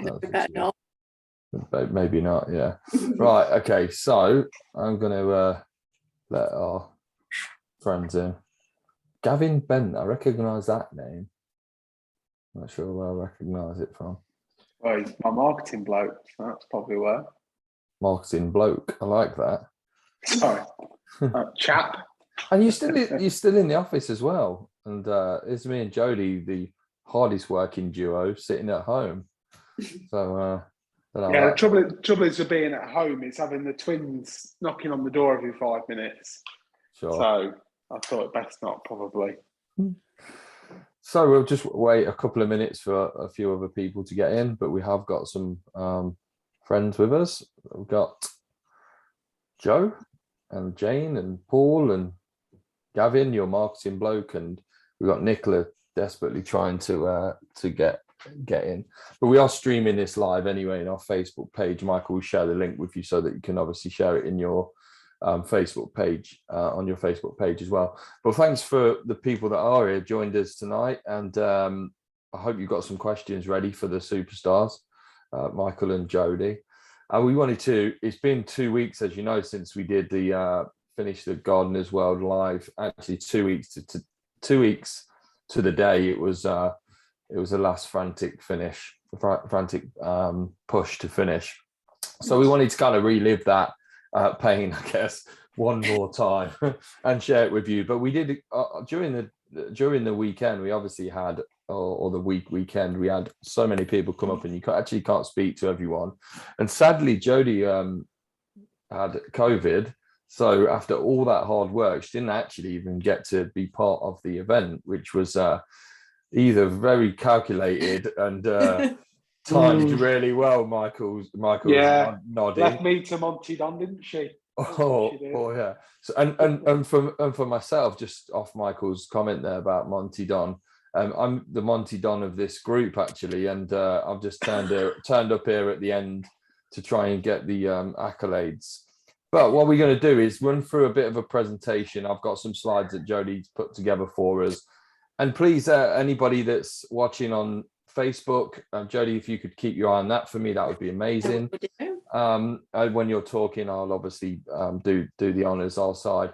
better not. Maybe not, yeah. Right, okay, so I'm going to let our friends in. Gavin Bent, I recognise that name. Not sure where I recognise it from. Well, he's my marketing bloke, so that's probably where. Marketing bloke, I like that. Sorry, chap. And you're still in the office as well. And it's me and Jodie, the hardest working duo, sitting at home. So yeah, the trouble is with being at home is having the twins knocking on the door every 5 minutes. Sure. So I thought best not, probably. So we'll just wait a couple of minutes for a few other people to get in, but we have got some friends with us. We've got Joe and Jane and Paul and Gavin, your marketing bloke, and we've got Nicola desperately trying to get in. But we are streaming this live anyway in our Facebook page. Michael will share the link with you so that you can obviously share it in your Facebook page, on your Facebook page as well. But thanks for the people that are here, joined us tonight, and I hope you've got some questions ready for the superstars, Michael and Jodie. And we wanted to, it's been 2 weeks, as you know, since we did the finish the Gardeners World live. Actually 2 weeks to the day. It was a last frantic push to finish. So we wanted to kind of relive that pain, I guess, one more time and share it with you. But we did during the weekend. We obviously had, or the weekend, we had so many people come up, and you actually can't speak to everyone. And sadly, Jodie had COVID. So after all that hard work, she didn't actually even get to be part of the event, which was either very calculated and timed really well. Michael's nodding. Left me to Monty Don, didn't she? Oh yeah. So and for myself, just off Michael's comment there about Monty Don, I'm the Monty Don of this group actually, and I've just turned up here at the end to try and get the accolades. But what we're going to do is run through a bit of a presentation. I've got some slides that Jodie's put together for us. And please, anybody that's watching on Facebook, Jodie, if you could keep your eye on that for me, that would be amazing. When you're talking, I'll obviously do the honours our side.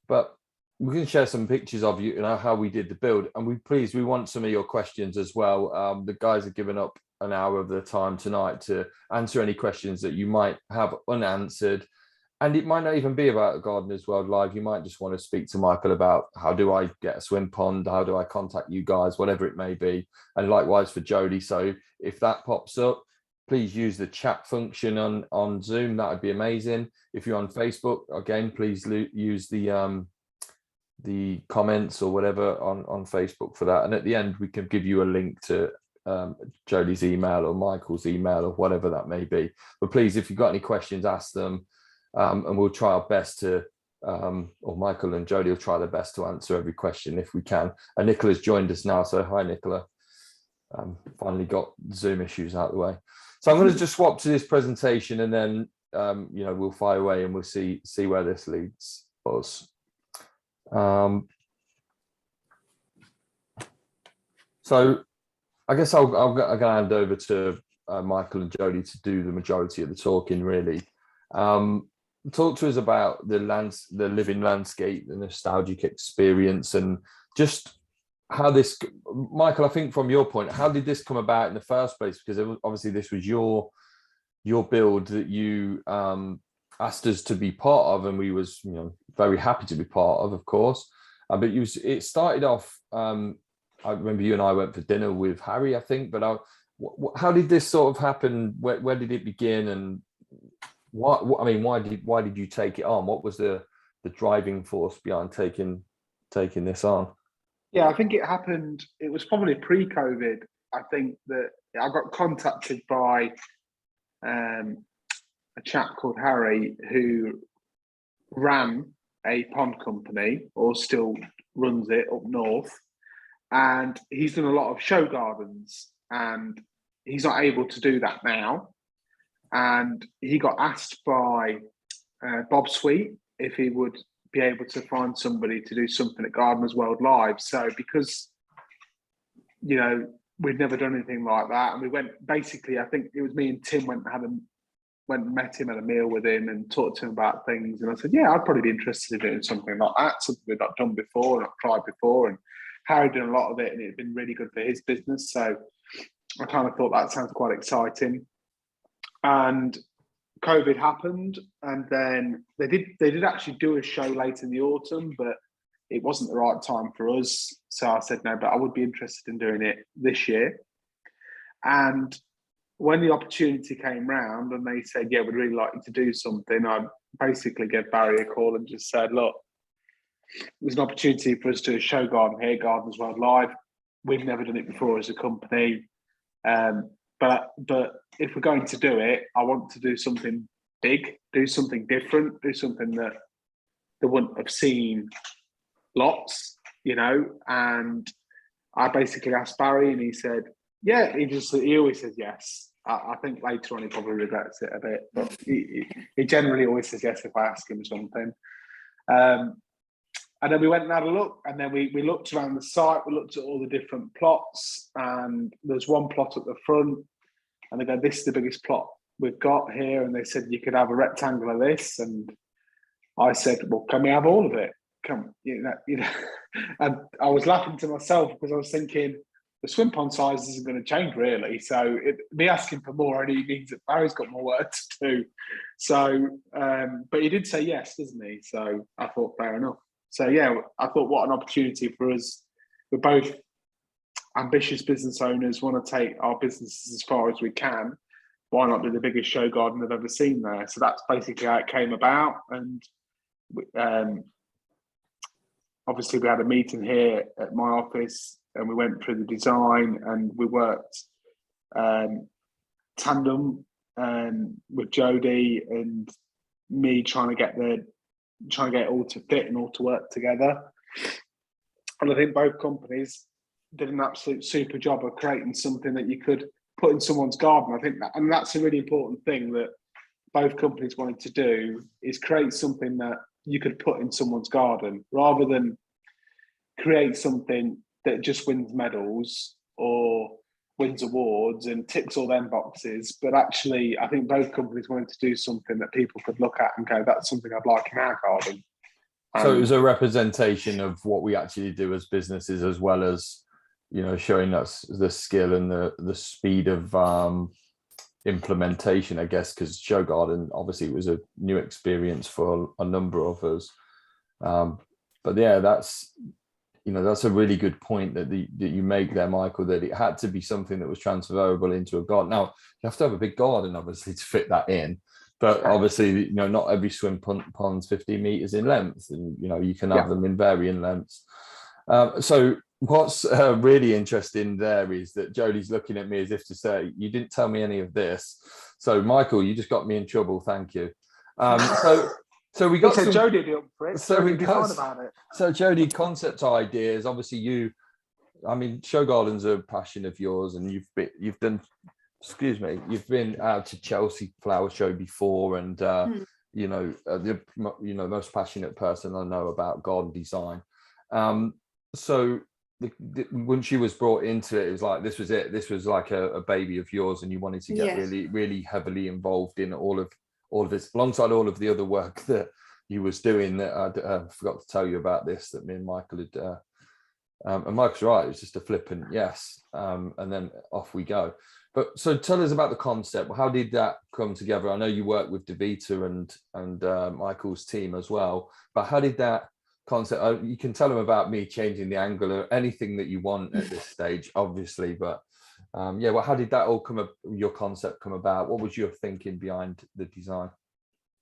But we can share some pictures of you know how we did the build. And we want some of your questions as well. The guys have given up an hour of their time tonight to answer any questions that you might have unanswered. And it might not even be about Gardeners World Live. You might just want to speak to Michael about how do I get a swim pond? How do I contact you guys? Whatever it may be. And likewise for Jodie. So if that pops up, please use the chat function on Zoom. That would be amazing. If you're on Facebook, again, please use the comments or whatever on Facebook for that. And at the end, we can give you a link to Jodie's email or Michael's email or whatever that may be. But please, if you've got any questions, ask them. And we'll try our best to, or Michael and Jodie will try their best to answer every question if we can. And Nicola's joined us now, so hi Nicola. Finally got Zoom issues out of the way. So I'm going to just swap to this presentation, and then we'll fire away and we'll see where this leads us. So I guess I'm going to hand over to Michael and Jodie to do the majority of the talking, really. Talk to us about the living landscape, the nostalgic experience, and just how this, Michael, I think from your point, how did this come about in the first place? Because obviously this was your build that you asked us to be part of, and we was very happy to be part of course. But it started off. I remember you and I went for dinner with Harry, I think. But how did this sort of happen? Where did it begin? And why did you take it on? What was the driving force behind taking this on? Yeah, I think it happened. It was probably pre-COVID. I think that I got contacted by a chap called Harry who ran a pond company, or still runs it up north, and he's done a lot of show gardens, and he's not able to do that now. And he got asked by Bob Sweet if he would be able to find somebody to do something at Gardeners World Live. So because, we'd never done anything like that, and we went, basically, I think it was me and Tim went and met him, had a meal with him, and talked to him about things. And I said, yeah, I'd probably be interested in doing something like that, something we've not done before, not tried before. And Harry did a lot of it, and it had been really good for his business. So I kind of thought that sounds quite exciting. And COVID happened, and then they did actually do a show late in the autumn, but it wasn't the right time for us. So I said no, but I would be interested in doing it this year. And when the opportunity came round and they said, yeah, we'd really like you to do something, I basically gave Barry a call and just said, look, there's an opportunity for us to do a ShowGarden here, Gardens World Live. We've never done it before as a company. But if we're going to do it, I want to do something big, do something different, do something that they wouldn't have seen lots, and I basically asked Barry and he said, yeah, he always says yes. I think later on he probably regrets it a bit, but he generally always says yes if I ask him something. And then we went and had a look, and then we looked around the site, we looked at all the different plots, and there's one plot at the front, and they go, this is the biggest plot we've got here, and they said you could have a rectangle of this, and I said, well, can we have all of it? Come, and I was laughing to myself because I was thinking, the swim pond size isn't going to change really. So me asking for more only means that Barry's got more work to do. So, but he did say yes, doesn't he? So I thought fair enough. So yeah, I thought what an opportunity for us. We're both ambitious business owners, want to take our businesses as far as we can. Why not do the biggest show garden I've ever seen there? So that's basically how it came about. And obviously we had a meeting here at my office, and we went through the design, and we worked tandem with Jodie and me trying to get it all to fit and all to work together. And I think both companies did an absolute super job of creating something that you could put in someone's garden. I think that's a really important thing that both companies wanted to do, is create something that you could put in someone's garden, rather than create something that just wins medals or wins awards and ticks all them boxes. But actually, I think both companies wanted to do something that people could look at and go, that's something I'd like in our garden. So it was a representation of what we actually do as businesses, as well as, showing us the skill and the speed of implementation, I guess, because ShowGarden obviously was a new experience for a number of us. But yeah, that's a really good point that you make there, Michael, that it had to be something that was transferable into a garden. Now, you have to have a big garden, obviously, to fit that in. But obviously, not every swim pond's 15 meters in length, and you can have them in varying lengths. So what's really interesting there is that Jodie's looking at me as if to say, you didn't tell me any of this. So Michael, you just got me in trouble. Thank you. So we got some Jodie deal for it. So we got about it. So Jodie, concept ideas. Obviously, ShowGarden's a passion of yours, and you've been out to Chelsea Flower Show before, and the most passionate person I know about garden design. So when she was brought into it, it was like this was it. This was like a baby of yours, and you wanted to get really, really heavily involved in all of this, alongside all of the other work that you was doing. That I forgot to tell you about this, that me and Michael had. And Michael's right, it was just a flippant yes, and then off we go. But so tell us about the concept. How did that come together? I know you work with Davita and Michael's team as well, but how did that concept? You can tell them about me changing the angle or anything that you want at this stage, obviously. But how did that all your concept come about? What was your thinking behind the design?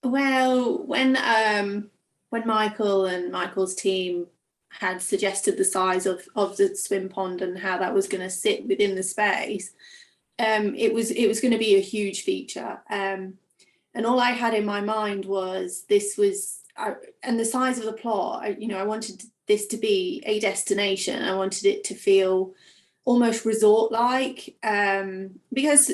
Well, when Michael and Michael's team had suggested the size of the swim pond and how that was going to sit within the space, it was going to be a huge feature, and all I had in my mind was and the size of the plot. I wanted this to be a destination. I wanted it to feel almost resort-like, because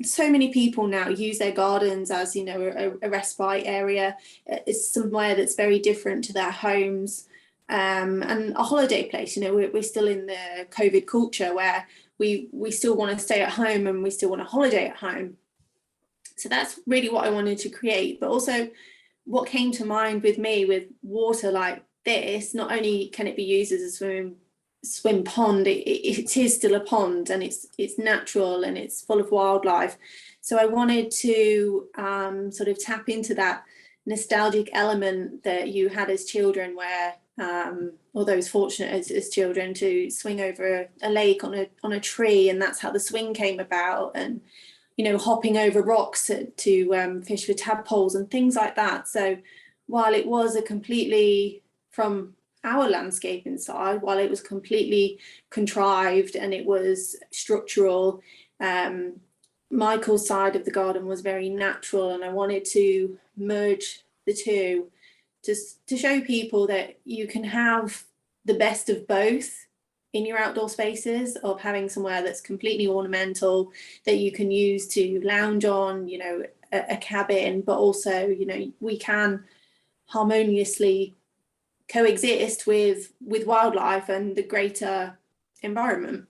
so many people now use their gardens as a respite area. It's somewhere that's very different to their homes, and a holiday place. We're still in the COVID culture where we still want to stay at home and we still want to holiday at home. So that's really what I wanted to create. But also what came to mind with me with water like this, not only can it be used as a swim pond, it is still a pond, and it's natural and it's full of wildlife. So I wanted to sort of tap into that nostalgic element that you had as children, where or those fortunate as children to swing over a lake on a tree, and that's how the swing came about, and hopping over rocks to fish for tadpoles and things like that. So while it was a completely, from our landscape inside, while it was completely contrived and it was structural, Michael's side of the garden was very natural, and I wanted to merge the two just to show people that you can have the best of both in your outdoor spaces, of having somewhere that's completely ornamental that you can use to lounge on, a cabin, but also, we can harmoniously coexist with wildlife and the greater environment.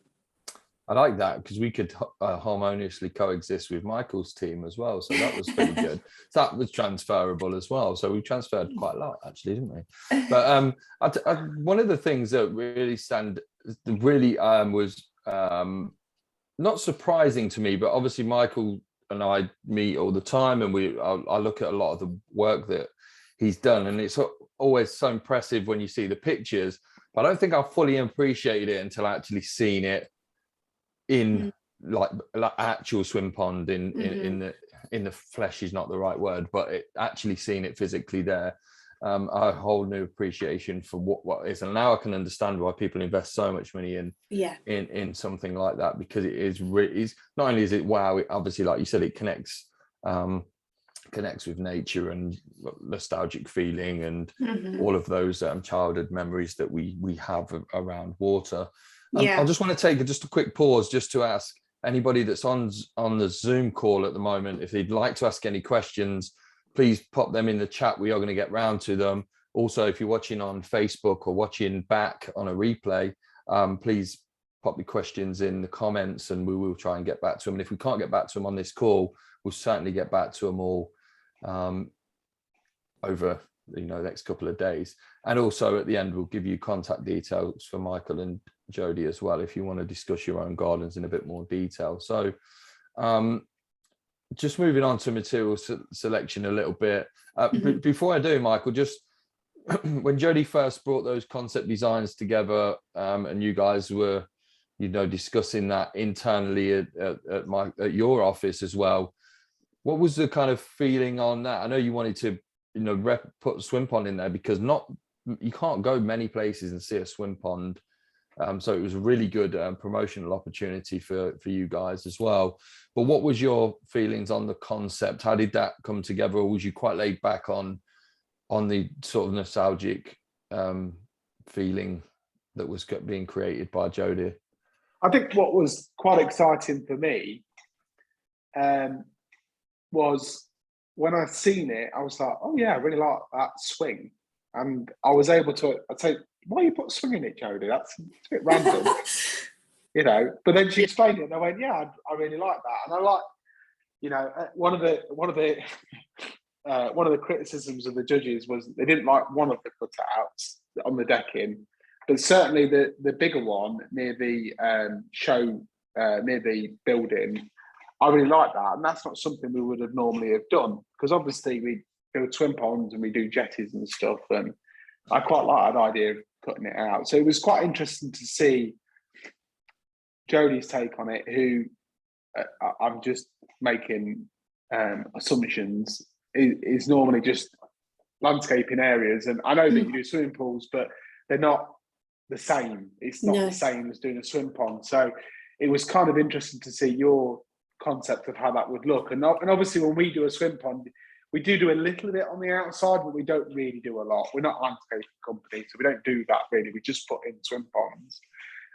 I like that, because we could harmoniously coexist with Michael's team as well. So that was pretty good. So that was transferable as well. So we transferred quite a lot, actually, didn't we? But one of the things that really was not surprising to me, but obviously Michael and I meet all the time, and I look at a lot of the work that he's done, and it's always so impressive when you see the pictures. But I don't think I fully appreciated it until I actually seen it in like actual swim pond in the flesh is not the right word, but actually seeing it physically there. A whole new appreciation for what is, and now I can understand why people invest so much money in something like that, because it is not only is it wow, it obviously, like you said, it connects with nature and nostalgic feeling and all of those childhood memories that we have around water. I just want to take just a quick pause just to ask anybody that's on the Zoom call at the moment, if they'd like to ask any questions, please pop them in the chat. We are going to get round to them. Also, if you're watching on Facebook or watching back on a replay, please pop your questions in the comments and we will try and get back to them. And if we can't get back to them on this call, we'll certainly get back to them all over the next couple of days. And also at the end, we'll give you contact details for Michael and Jodie as well, if you want to discuss your own gardens in a bit more detail. So just moving on to material selection a little bit. Before I do, Michael, just when Jodie first brought those concept designs together, and you guys were, discussing that internally at your office as well, what was the kind of feeling on that? I know you wanted to, put a swim pond in there, because you can't go many places and see a swim pond. So it was a really good promotional opportunity for you guys as well. But what was your feelings on the concept? How did that come together? Or was you quite laid back on the sort of nostalgic feeling that was being created by Jodie? I think what was quite exciting for me was when I seen it, I was like, oh yeah, I really like that swing. And I was able to, I'd say, why you put a swing in it, Jodie? That's a bit random, But then she explained it, and I went, yeah, I really like that. And I like, one of the criticisms of the judges was they didn't like one of the cutouts on the decking, but certainly the bigger one near the near the building, I really like that. And that's not something we would have normally have done, because obviously we build swim ponds and we do jetties and stuff, and I quite like that idea of cutting it out. So it was quite interesting to see Jodie's take on it, who I'm just making assumptions, is normally just landscaping areas. And I know that you do swimming pools, but they're not the same. It's not the same as doing a swim pond. So it was kind of interesting to see your concept of how that would look. And obviously when we do a swim pond, we do a little bit on the outside, but we don't really do a lot. We're not a landscaping company, so we don't do that really. We just put in swim ponds.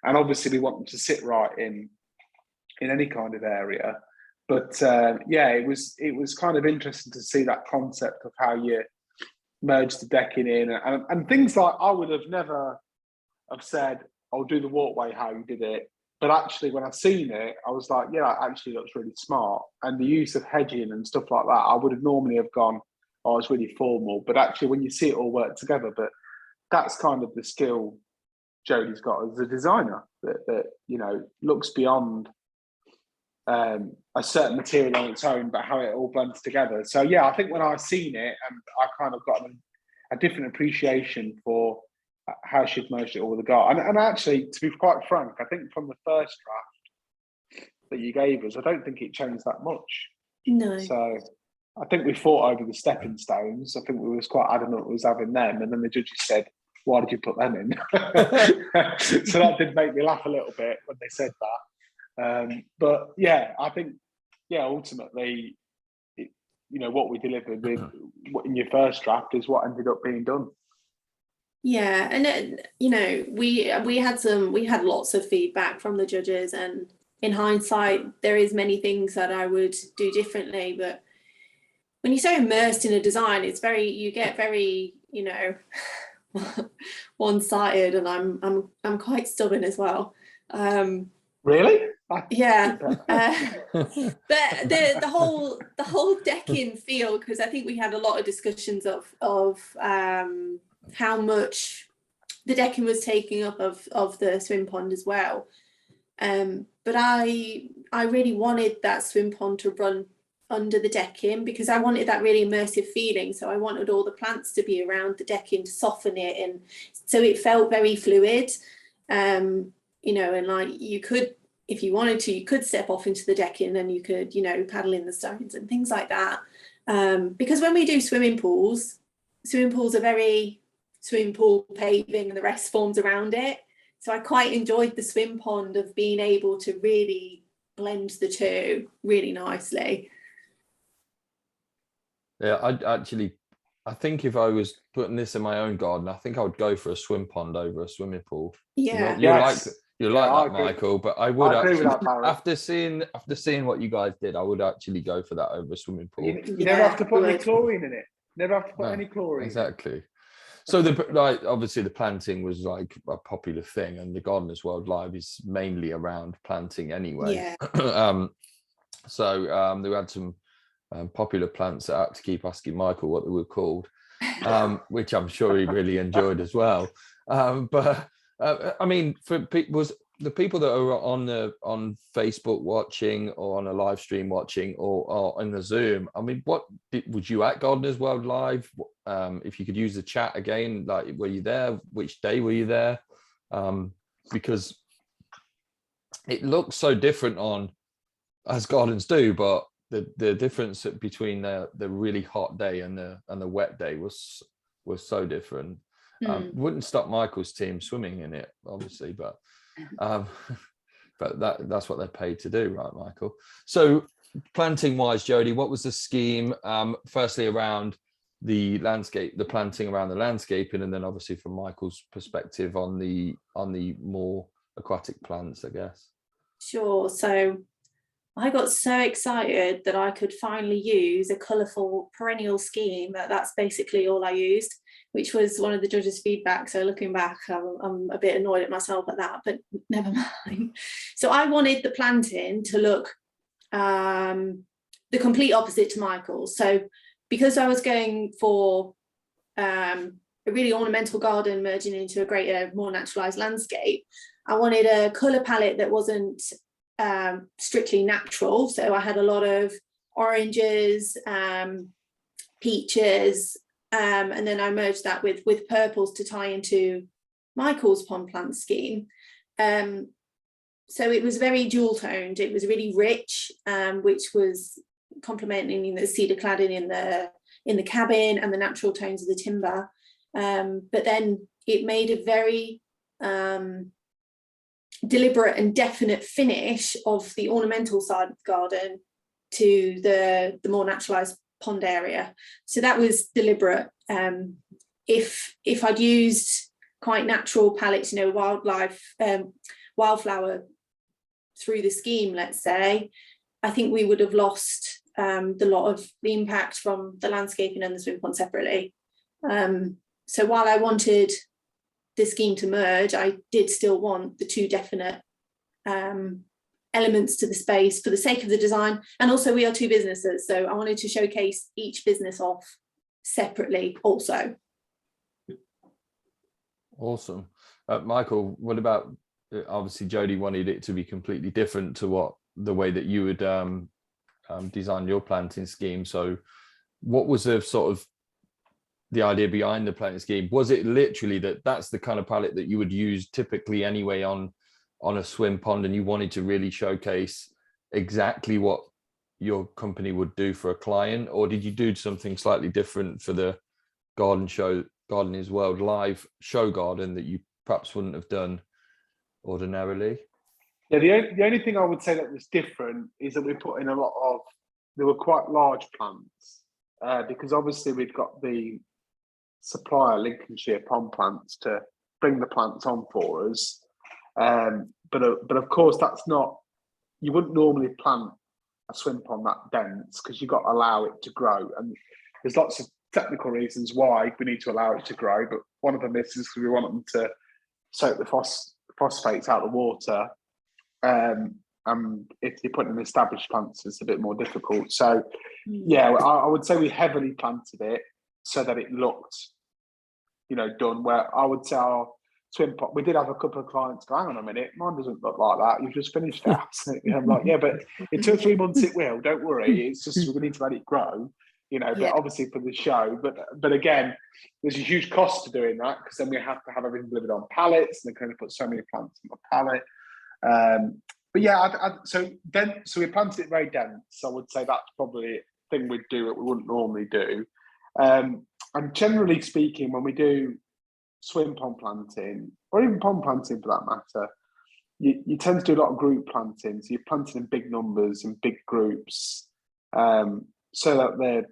And obviously we want them to sit right in any kind of area. But it was kind of interesting to see that concept of how you merge the decking in and things like, I would have never have said, I'll do the walkway how you did it. but actually, when I seen it, I was like, yeah, it actually looks really smart. And the use of hedging and stuff like that, I would have normally have gone, oh, it's really formal. But actually, when you see it all work together, but that's kind of the skill Jodie's got as a designer that you know, looks beyond a certain material on its own, but how it all blends together. So yeah, I think when I seen it, and I kind of got a different appreciation for how she'd merged it all with the garden. And actually, to be quite frank, I think from the first draft that you gave us, I don't think it changed that much. No. So I think we fought over the stepping stones. I think we was quite adamant we was having them, and then the judges said, why did you put them in? So that did make me laugh a little bit when they said that. But yeah, I think, yeah, ultimately, you know, what we delivered with in your first draft is what ended up being done. Yeah, and you know, we had lots of feedback from the judges, and in hindsight, there is many things that I would do differently. But when you're so immersed in a design, you get very, you know, one-sided, and I'm quite stubborn as well. Really? Yeah. But the whole decking feel, because I think we had a lot of discussions of how much the decking was taking up of the swim pond as well. But I really wanted that swim pond to run under the decking, because I wanted that really immersive feeling. So I wanted all the plants to be around the decking to soften it, and so it felt very fluid. You know, and like you could, if you wanted to, you could step off into the decking and you could, you know, paddle in the stones and things like that. Because when we do swimming pools are very swimming pool paving and the rest forms around it. So I quite enjoyed the swim pond of being able to really blend the two really nicely. Yeah, I think if I was putting this in my own garden, I think I would go for a swim pond over a swimming pool. Yeah. You like that, Michael, but I would actually, after seeing what you guys did, I would actually go for that over a swimming pool. You never have to put any chlorine in it. Never have to put any chlorine. Exactly. So obviously the planting was like a popular thing, and the Gardeners World Live is mainly around planting anyway. Yeah. So we had some popular plants that I had to keep asking Michael what they were called, which I'm sure he really enjoyed as well. But I mean, was the people that are on Facebook watching, or on a live stream watching, or on the Zoom, I mean, would you at Gardeners World Live? If you could use the chat again, like, were you there? Which day were you there? Because it looks so different on, as gardens do, but the difference between the really hot day and the wet day was so different. Wouldn't stop Michael's team swimming in it, obviously, but that's what they're paid to do, right, Michael? So planting wise, Jodie, what was the scheme? Firstly, around the landscape, the planting around the landscaping, and then obviously from Michael's perspective on the more aquatic plants, I guess. Sure. So I got so excited that I could finally use a colourful perennial scheme. That's basically all I used, which was one of the judges' feedback. So looking back, I'm a bit annoyed at myself at that, but never mind. So I wanted the planting to look the complete opposite to Michael's. So because I was going for a really ornamental garden merging into a greater, more naturalised landscape, I wanted a colour palette that wasn't strictly natural. So I had a lot of oranges, peaches, and then I merged that with purples to tie into Michael's pond plant scheme. So it was very dual toned. It was really rich, which was complementing the cedar cladding in the cabin and the natural tones of the timber. But then it made a very deliberate and definite finish of the ornamental side of the garden to the more naturalized pond area. So that was deliberate. If I'd used quite natural palettes, you know, wildflower through the scheme, let's say, I think we would have lost the lot of the impact from the landscaping and the swim pond separately. So while I wanted the scheme to merge, I did still want the two definite elements to the space for the sake of the design. And also we are two businesses, so I wanted to showcase each business off separately also. Awesome. Michael, what about, obviously Jodie wanted it to be completely different to the way that you would design your planting scheme. So what was the sort of the idea behind the planting scheme? Was it literally that's the kind of palette that you would use typically anyway on a swim pond, and you wanted to really showcase exactly what your company would do for a client? Or did you do something slightly different for the Gardeners World live ShowGarden that you perhaps wouldn't have done ordinarily? Yeah, the only thing I would say that was different is that we put in there were quite large plants, because obviously we've got the supplier Lincolnshire Pond Plants to bring the plants on for us. But of course, that's not, you wouldn't normally plant a swim pond that dense, because you've got to allow it to grow. And there's lots of technical reasons why we need to allow it to grow. But one of them is because we want them to soak the phosphates out of the water. And if you're putting in established plants, it's a bit more difficult. So, yeah, I would say we heavily planted it so that it looked, done. Where I would say our swim pond, we did have a couple of clients go, hang on a minute, mine doesn't look like that. You've just finished it. I'm like, yeah, but in 2 or 3 months it will. Don't worry. It's just we need to let it grow. But obviously for the show. But again, there's a huge cost to doing that, because then we have to have everything delivered on pallets, and they can only put so many plants on a pallet. But yeah, so we planted it very dense. I would say that's probably a thing we'd do that we wouldn't normally do. And generally speaking, when we do swim pond planting, or even pond planting for that matter, you tend to do a lot of group planting. So you're planting in big numbers and big groups, so that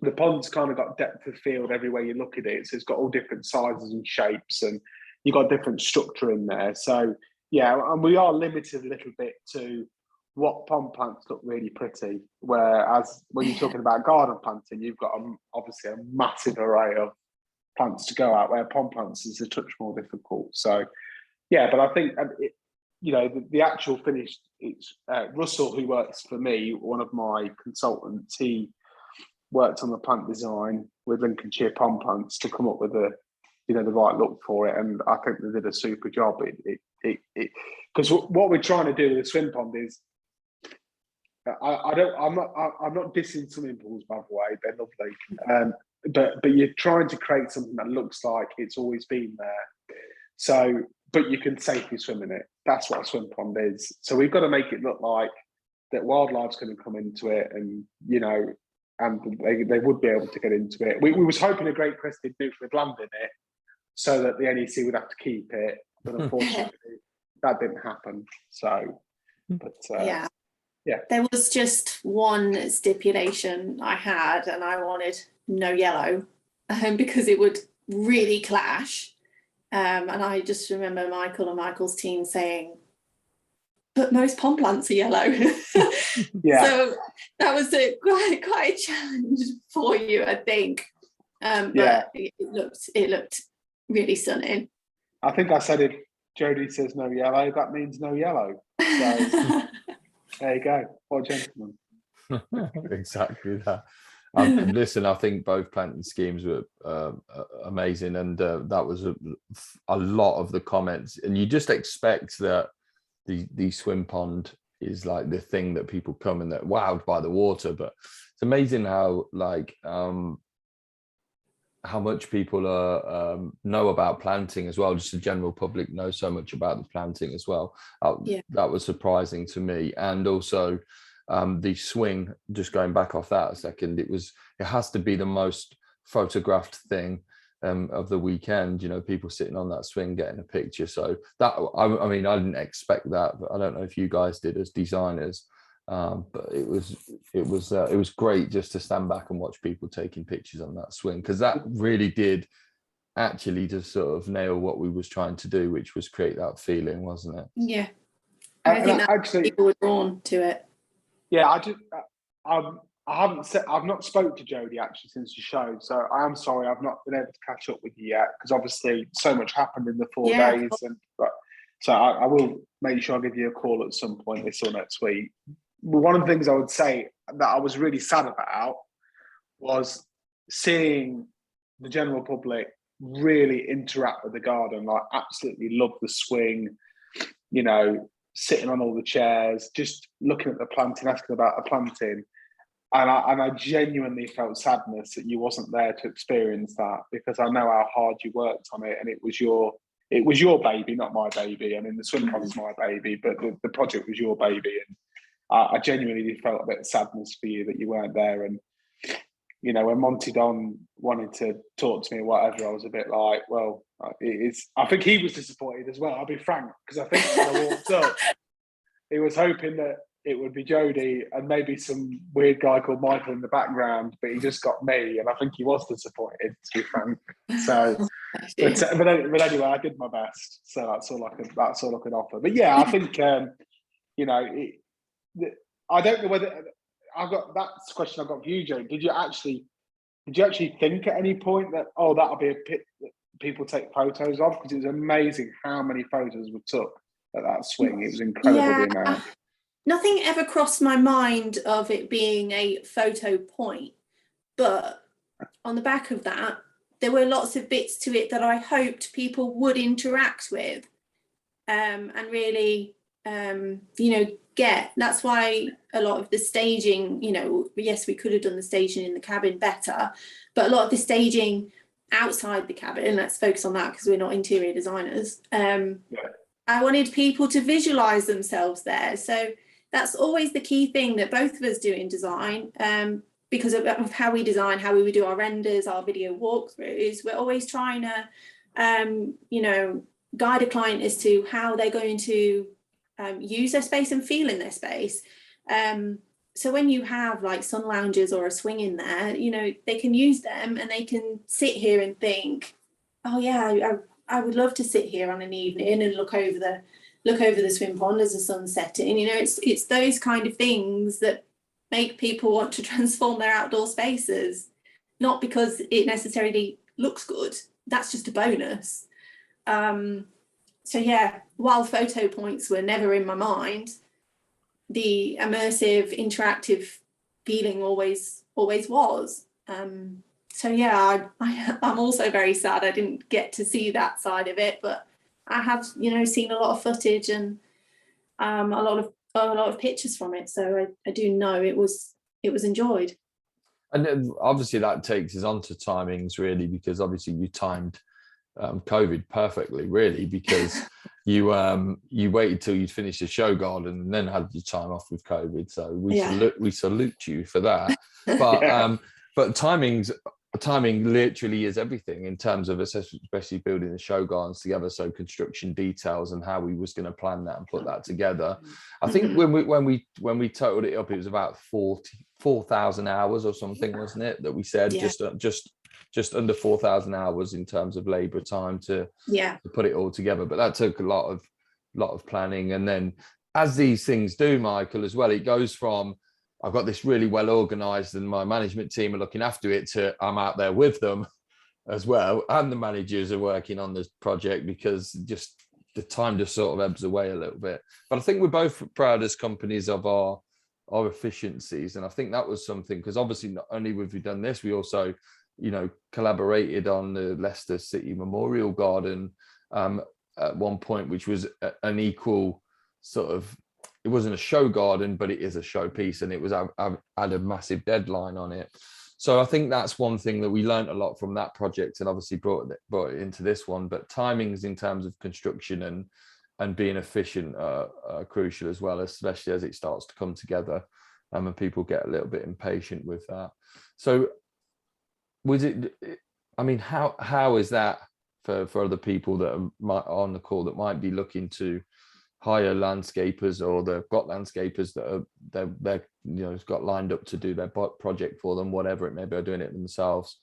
the pond's kind of got depth of field everywhere you look at it. So it's got all different sizes and shapes, and you've got different structure in there. So yeah, and we are limited a little bit to what pond plants look really pretty. Whereas when you're talking about garden planting, you've got obviously a massive array of plants to go out, where pond plants is a touch more difficult. So yeah, but I think the actual finished, it's Russell, who works for me, one of my consultants. He worked on the plant design with Lincolnshire Pond Plants to come up with the right look for it, and I think they did a super job. Because what we're trying to do with the swim pond is, I'm not dissing swimming pools, by the way, they're lovely, but you're trying to create something that looks like it's always been there. So, but you can safely swim in it. That's what a swim pond is. So we've got to make it look like that wildlife's going to come into it, and and they would be able to get into it. We was hoping a great crested newt would land in it, so that the NEC would have to keep it, but unfortunately that didn't happen. So, but yeah, there was just one stipulation I had, and I wanted no yellow, because it would really clash. And I just remember Michael and Michael's team saying, but most pond plants are yellow. Yeah. So that was quite a challenge for you, I think. But it looked really stunning. I think I said, if Jodie says no yellow, that means no yellow. So there you go. What a gentleman. Exactly that. Listen, I think both planting schemes were amazing, and that was a lot of the comments. And you just expect that the swim pond is like the thing that people come and they're wowed by the water, but it's amazing how much people know about planting as well. Just the general public know so much about the planting as well. That was surprising to me. And also the swing, just going back off that a second, it has to be the most photographed thing of the weekend, people sitting on that swing getting a picture. So that, I mean, I didn't expect that, but I don't know if you guys did as designers. But it was great just to stand back and watch people taking pictures on that swing, because that really did actually just sort of nail what we was trying to do, which was create that feeling, wasn't it? Yeah, I think that actually people were drawn to it. Yeah, I've not spoke to Jodie actually since the show, so I am sorry I've not been able to catch up with you yet, because obviously so much happened in the 4 days, So I will make sure I give you a call at some point this or next week. One of the things I would say that I was really sad about was seeing the general public really interact with the garden, like absolutely love the swing, you know, sitting on all the chairs, just looking at the planting, asking about the planting. And I genuinely felt sadness that you wasn't there to experience that, because I know how hard you worked on it, and it was your baby, not my baby. I mean, the swim pond is my baby, but the project was your baby, and I genuinely felt a bit of sadness for you that you weren't there. And you know, when Monty Don wanted to talk to me or whatever, I was a bit like, well, it's. I think he was disappointed as well. I'll be frank, because I think when I walked up, he was hoping that it would be Jodie and maybe some weird guy called Michael in the background, but he just got me, and I think he was disappointed, to be frank. So, but anyway, I did my best. So that's all I could offer. But yeah, I think you know, I don't know whether I've got that's the question I've got for you, Joe. Did you actually think at any point that that'll be a pit that people take photos of? Because it was amazing how many photos we took at that swing. It was incredible, the amount. Nothing ever crossed my mind of it being a photo point, but on the back of that, there were lots of bits to it that I hoped people would interact with, and really, you know, get. That's why a lot of the staging, you know, yes, we could have done the staging in the cabin better, but a lot of the staging outside the cabin, let's focus on that because we're not interior designers. I wanted people to visualize themselves there. So that's always the key thing that both of us do in design, because of how we design, how we would do our renders, our video walkthroughs. We're always trying to, you know, guide a client as to how they're going to use their space and feel in their space. So when you have like sun lounges or a swing in there, you know, they can use them and they can sit here and think, oh yeah, I would love to sit here on an evening and look over the swim pond as the sun's setting. You know, it's those kind of things that make people want to transform their outdoor spaces, not because it necessarily looks good. That's just a bonus. So yeah, while photo points were never in my mind, the immersive, interactive feeling always was. So yeah, I'm also very sad I didn't get to see that side of it, but I have, you know, seen a lot of footage and a lot of pictures from it. So I do know it was enjoyed. And then obviously that takes us on to timings, really, because obviously you timed COVID perfectly, really, because you waited till you'd finished the ShowGarden and then had your time off with COVID. So we salute you for that. But but timing literally is everything in terms of especially building the ShowGardens together. So construction details and how we was going to plan that and put that together. I think when we totaled it up, it was about 4,000 hours or something, wasn't it? That we said just under 4,000 hours in terms of labor time to put it all together. But that took a lot of planning. And then, as these things do, Michael, as well, it goes from I've got this really well organized and my management team are looking after it to I'm out there with them as well, and the managers are working on this project, because just the time just sort of ebbs away a little bit. But I think we're both proud as companies of our efficiencies, and I think that was something, because obviously not only have we done this, we also, you know, collaborated on the Leicester City Memorial Garden at one point, which was an equal sort of, it wasn't a show garden, but it is a showpiece, and it was had a massive deadline on it. So I think that's one thing that we learned a lot from that project, and obviously brought it into this one. But timings in terms of construction and being efficient are crucial as well, especially as it starts to come together, and people get a little bit impatient with that. So was it, I mean, how is that for other people that are on the call that might be looking to hire landscapers, or they've got landscapers that are they're you know, got lined up to do their project for them, whatever it may be, or doing it themselves?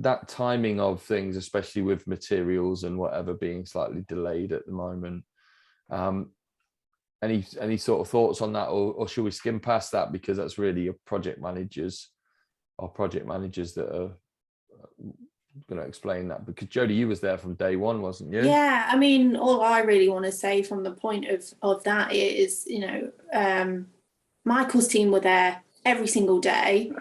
That timing of things, especially with materials and whatever being slightly delayed at the moment, any sort of thoughts on that, or should we skim past that, because that's really your project managers that are going to explain that, because Jodie, you was there from day one, wasn't you? Yeah, I mean, all I really want to say from the point of that is, Michael's team were there every single day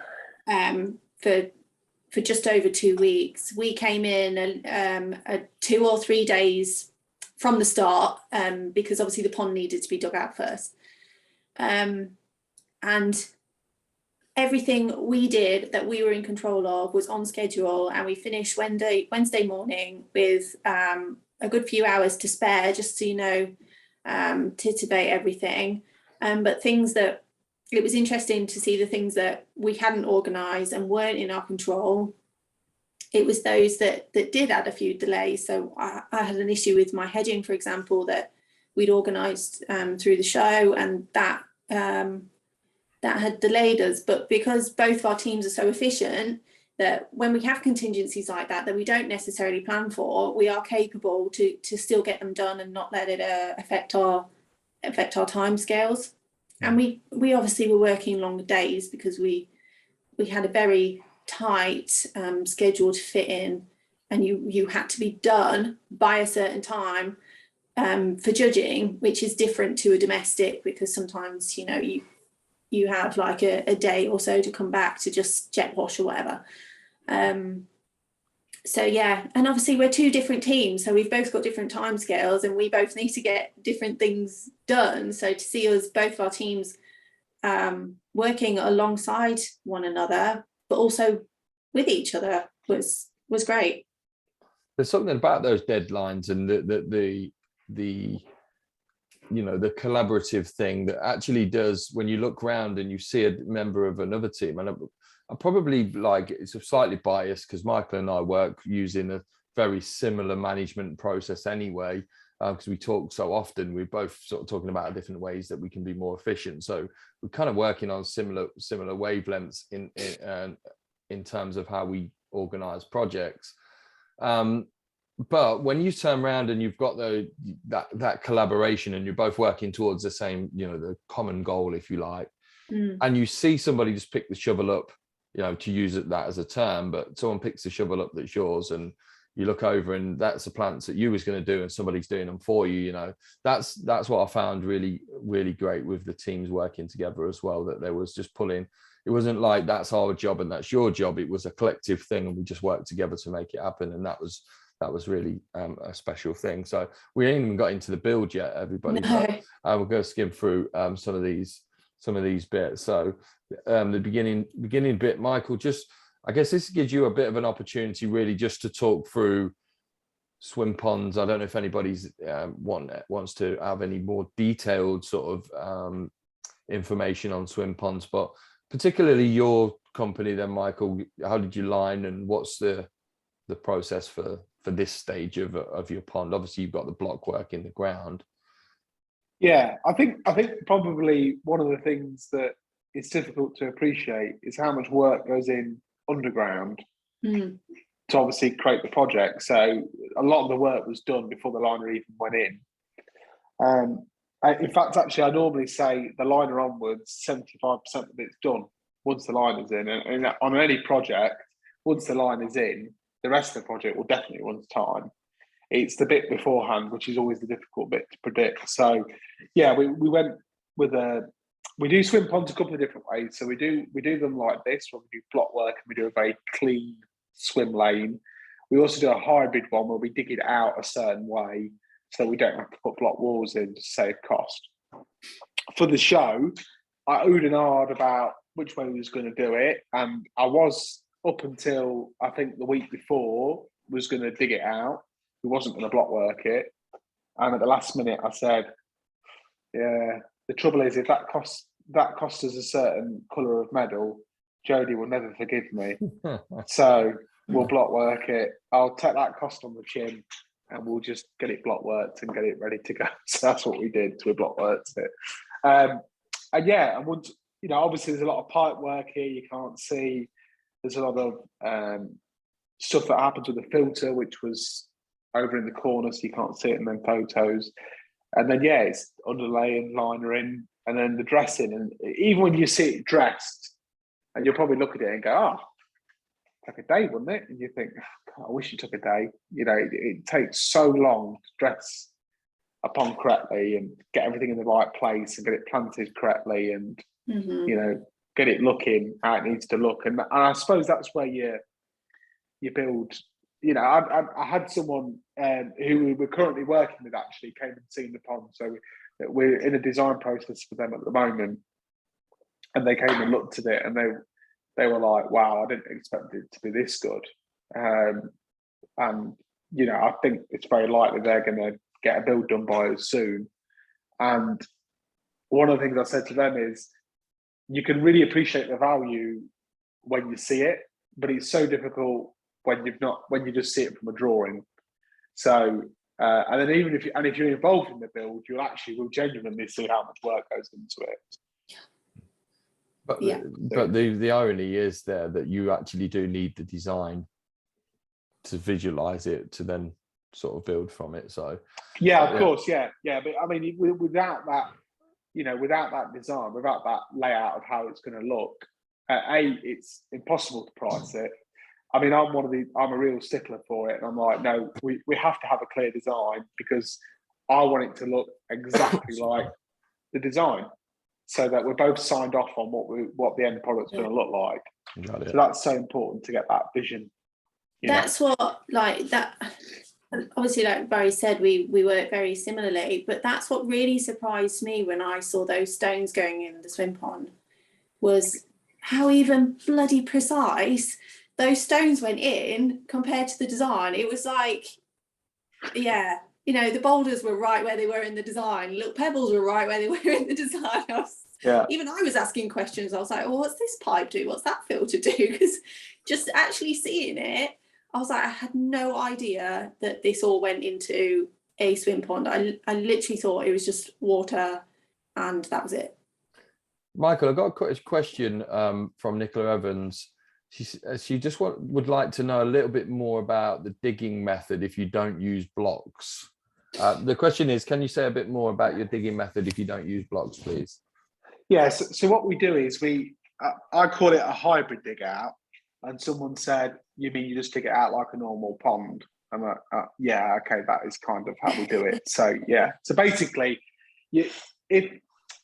for just over 2 weeks. We came in 2 or 3 days from the start because obviously the pond needed to be dug out first. And everything we did that we were in control of was on schedule, and we finished Wednesday morning with a good few hours to spare, just to titivate everything. But things that it was interesting to see, the things that we hadn't organised and weren't in our control. It was those that did add a few delays. So I had an issue with my hedging, for example, that we'd organised through the show, and that had delayed us. But because both of our teams are so efficient, that when we have contingencies like that we don't necessarily plan for, we are capable to still get them done and not let it affect our timescales. And we obviously were working longer days because we had a very tight schedule to fit in, and you had to be done by a certain time for judging, which is different to a domestic, because sometimes you have like a day or so to come back to just jet wash or whatever. So yeah, and obviously we're two different teams, so we've both got different timescales, and we both need to get different things done. So to see us, both of our teams, working alongside one another, but also with each other, was great. There's something about those deadlines and the collaborative thing that actually does, when you look around and you see a member of another team, and I probably, like, it's slightly biased because Michael and I work using a very similar management process anyway, because we talk so often. We're both sort of talking about different ways that we can be more efficient. So we're kind of working on similar wavelengths in terms of how we organize projects. But when you turn around and you've got that collaboration, and you're both working towards the same, the common goal, if you like, and you see somebody just pick the shovel up, to use that as a term, but someone picks the shovel up that's yours, and you look over and that's the plants that you was going to do, and somebody's doing them for you. That's what I found really, really great with the teams working together as well, that there was just pulling. It wasn't like that's our job and that's your job. It was a collective thing, and we just worked together to make it happen. And that was really a special thing. So we ain't even got into the build yet, everybody. No. But we'll go skim through some of these bits. So the beginning bit, Michael, I guess this gives you a bit of an opportunity really just to talk through swim ponds. I don't know if anybody's wants to have any more detailed sort of information on swim ponds, but particularly your company then, Michael, how did you line, and what's the process for this stage of your pond? Obviously you've got the block work in the ground. Yeah, I think probably one of the things that it's difficult to appreciate is how much work goes in underground to obviously create the project. So a lot of the work was done before the liner even went in. In fact, actually, I normally say the liner onwards, 75% of it's done once the liner's in. And on any project, once the liner's in, the rest of the project will definitely run time. It's the bit beforehand, which is always the difficult bit to predict. So yeah, we went with we do swim ponds a couple of different ways. So we do them like this, where we do block work and we do a very clean swim lane. We also do a hybrid one where we dig it out a certain way so we don't have to put block walls in to save cost. For the show, I oohed and ahed about which way we was going to do it, and I was, up until I think the week before, was going to dig it out. We wasn't going to block work it, and at the last minute I said, yeah, the trouble is, if that costs us a certain colour of medal, Jodie will never forgive me. So we'll block work it. I'll take that cost on the chin, and we'll just get it block worked and get it ready to go. So that's what we did. We block worked it. And yeah, and once, obviously there's a lot of pipe work here you can't see. There's a lot of stuff that happens with the filter, which was over in the corner, so you can't see it in them photos. And then yeah, it's underlaying, liner in, and then the dressing. And even when you see it dressed, and you'll probably look at it and go, oh, take a day, wouldn't it? And you think, oh, I wish it took a day. You know, it takes so long to dress a pond correctly and get everything in the right place and get it planted correctly and, you know, get it looking how it needs to look. And I suppose that's where you build, you know, I had someone who we're currently working with actually came and seen the pond. So we're in a design process for them at the moment. And they came and looked at it and they were like, wow, I didn't expect it to be this good. And, you know, I think it's very likely they're going to get a build done by us soon. And one of the things I said to them is, you can really appreciate the value when you see it, but it's so difficult when you just see it from a drawing. So, and then even if you're involved in the build, will genuinely see how much work goes into it. But the irony is there that you actually do need the design to visualize it to then sort of build from it. So yeah, of course, yeah. But I mean, without that, you know, without that design, without that layout of how it's going to look, it's impossible to price it. I mean, I'm a real stickler for it, and I'm like, no, we have to have a clear design because I want it to look exactly like the design, so that we're both signed off on what the end product's going to look like. So that's so important to get that vision. That's what, like that. Obviously, like Barry said, we work very similarly, but that's what really surprised me when I saw those stones going in the swim pond, was how even bloody precise those stones went in compared to the design. It was like, yeah, you know, the boulders were right where they were in the design, little pebbles were right where they were in the design. Even I was asking questions. I was like, well, what's this pipe do? What's that filter do? Because just actually seeing it, I was like, I had no idea that this all went into a swim pond. I literally thought it was just water and that was it. Michael, I've got a question from Nicola Evans. She just would like to know a little bit more about the digging method if you don't use blocks. The question is, can you say a bit more about your digging method if you don't use blocks, please? Yes. So what we do is I call it a hybrid dig out. And someone said, you mean you just dig it out like a normal pond? I'm like, yeah, okay, that is kind of how we do it. So yeah, so basically, if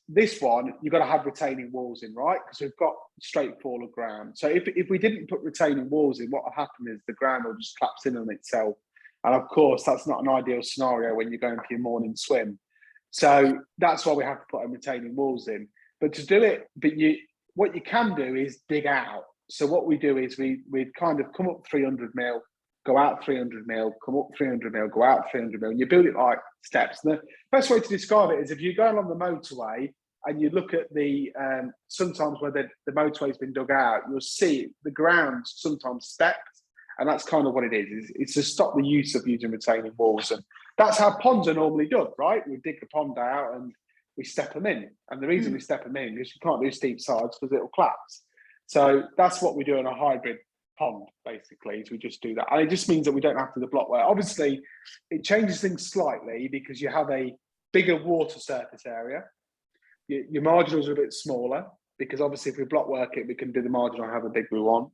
this one, you've got to have retaining walls in, right? Because we've got straight fall of ground. So if we didn't put retaining walls in, what will happen is the ground will just collapse in on itself. And of course, that's not an ideal scenario when you're going for your morning swim. So that's why we have to put retaining walls in. But to do it, what you can do is dig out. So what we do is we'd kind of come up 300 mil, go out 300 mil, come up 300 mil, go out 300 mil, and you build it like steps. And the best way to describe it is if you go along the motorway and you look at the, sometimes where the motorway's been dug out, you'll see the ground sometimes stepped, and that's kind of what it is. It's to stop the use of using retaining walls. And that's how ponds are normally done, right? We dig the pond out and we step them in. And the reason we step them in is you can't do steep sides because it'll collapse. So that's what we do in a hybrid pond, basically, is we just do that. And it just means that we don't have to do the block work. Obviously, it changes things slightly because you have a bigger water surface area. Your marginals are a bit smaller because obviously if we block work it, we can do the marginal however big we want.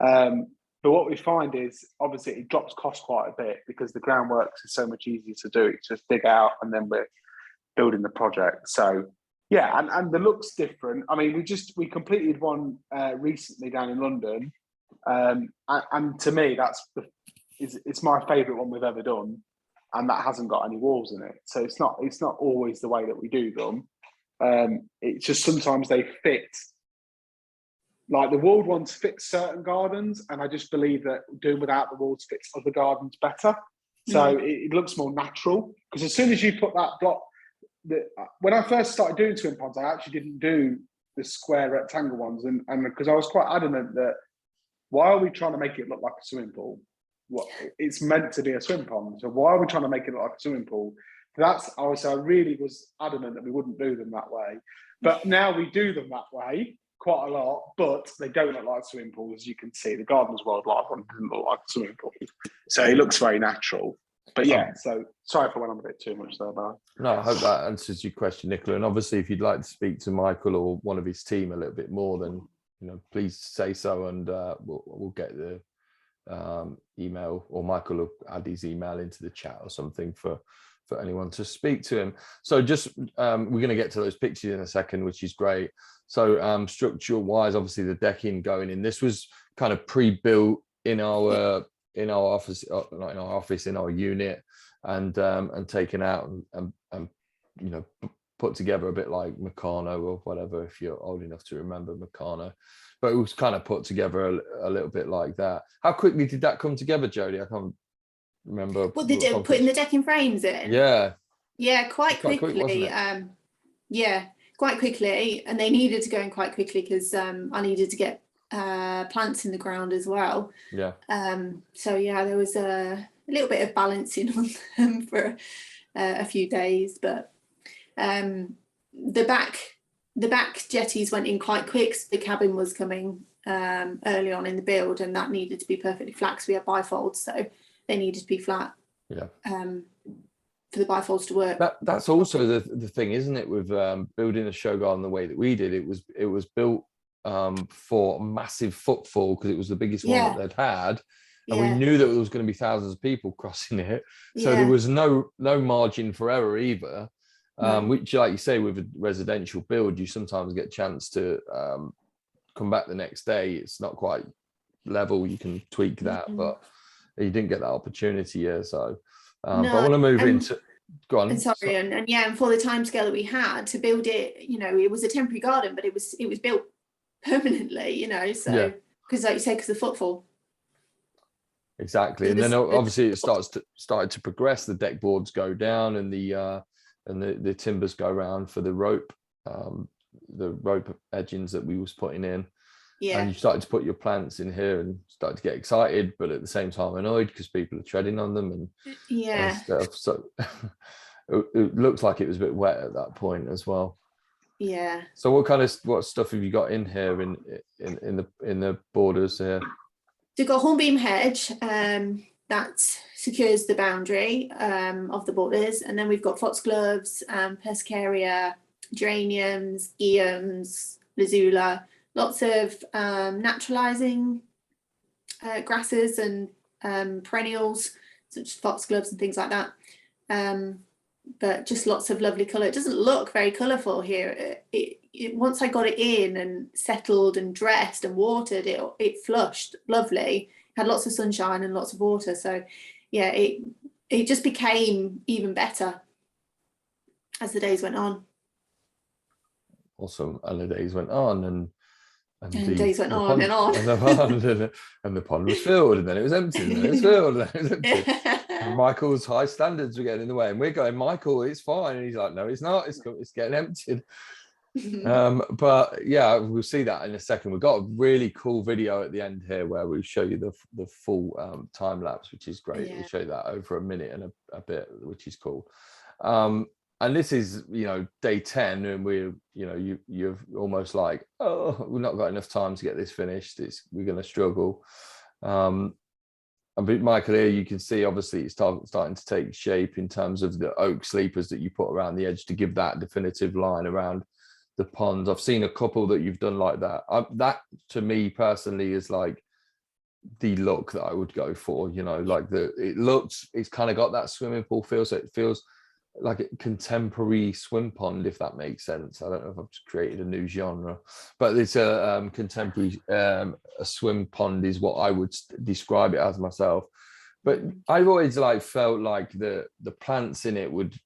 But what we find is obviously it drops cost quite a bit because the groundworks is so much easier to do. It's just dig out and then we're building the project. So yeah, and the look's different. I mean, we completed one recently down in London, and to me, it's my favourite one we've ever done, and that hasn't got any walls in it. So it's not always the way that we do them. It's just sometimes they fit. Like the walled ones fit certain gardens, and I just believe that doing without the walls fits other gardens better. So it looks more natural because as soon as you put that block. When I first started doing swim ponds, I actually didn't do the square rectangle ones, and because I was quite adamant that why are we trying to make it look like a swimming pool? It's meant to be a swim pond, so why are we trying to make it look like a swimming pool? I really was adamant that we wouldn't do them that way, but now we do them that way quite a lot. But they don't look like swimming pools, as you can see. The Gardeners Wildlife one didn't look like a swimming pool, so it looks very natural. But yeah, so sorry if I went on a bit too much there, Barry. No, I hope that answers your question, Nicola. And obviously, if you'd like to speak to Michael or one of his team a little bit more, then please say so, and we'll get the email, or Michael will add his email into the chat or something for anyone to speak to him. So just we're going to get to those pictures in a second, which is great. So structural wise, obviously the decking going in, this was kind of pre-built in our office, not in our office, in our unit, and taken out and put together a bit like Meccano or whatever, if you're old enough to remember Meccano. But it was kind of put together a little bit like that. How quickly did that come together, Jodie? I can't remember. What they did, putting the decking frames in? Yeah, quite quickly. Quick, wasn't it? Quite quickly, and they needed to go in quite quickly because I needed to get plants in the ground as well. So there was a little bit of balancing on them for a few days, but the back jetties went in quite quick. So the cabin was coming early on in the build, and that needed to be perfectly flat because we had bifolds, so they needed to be flat. For the bifolds to work. That's also the thing, isn't it, with building a ShowGarden the way that we did. It was built for massive footfall because it was the biggest one that they'd had, and we knew that there was going to be thousands of people crossing it, so there was no margin for error either. Which, like you say, with a residential build, you sometimes get a chance to come back the next day. It's not quite level, you can tweak that, but you didn't get that opportunity here. So but I want to move into, go on. Sorry, and for the time scale that we had to build it, it was a temporary garden, but it was built permanently, so because like you say, because the footfall. Exactly, and then obviously it started to progress. The deck boards go down, and the timbers go around for the rope edgings that we was putting in. And you started to put your plants in here and started to get excited, but at the same time annoyed because people are treading on them and stuff. So it looks like it was a bit wet at that point as well. So what stuff have you got in here in the borders here? We've got Hornbeam Hedge that secures the boundary of the borders, and then we've got foxgloves, persicaria, geraniums, geums, lazula. Lots of naturalizing grasses and perennials, such as foxgloves and things like that. But just lots of lovely colour. It doesn't look very colourful here. Once I got it in and settled and dressed and watered, it flushed lovely. Had lots of sunshine and lots of water. So it just became even better as the days went on. Awesome. And the days went on, and the days went on and on. And the pond was filled, and then it was empty, and then it was filled, and then it was empty. And Michael's high standards were getting in the way, and we're going, Michael, it's fine. And he's like, no, it's not. It's getting emptied. But we'll see that in a second. We've got a really cool video at the end here where we show you the full time lapse, which is great. We'll show you that over a minute and a bit, which is cool. And this is, day 10, and you're almost like, oh, we've not got enough time to get this finished. We're going to struggle. But Michael, here you can see, obviously, it's starting to take shape in terms of the oak sleepers that you put around the edge to give that definitive line around the pond. I've seen a couple that you've done like that. That, to me personally, is like the look that I would go for. It's kind of got that swimming pool feel, so it feels like a contemporary swim pond, if that makes sense. I don't know if I've created a new genre, but it's a contemporary a swim pond is what I would describe it as myself. But I've always felt like the plants in it would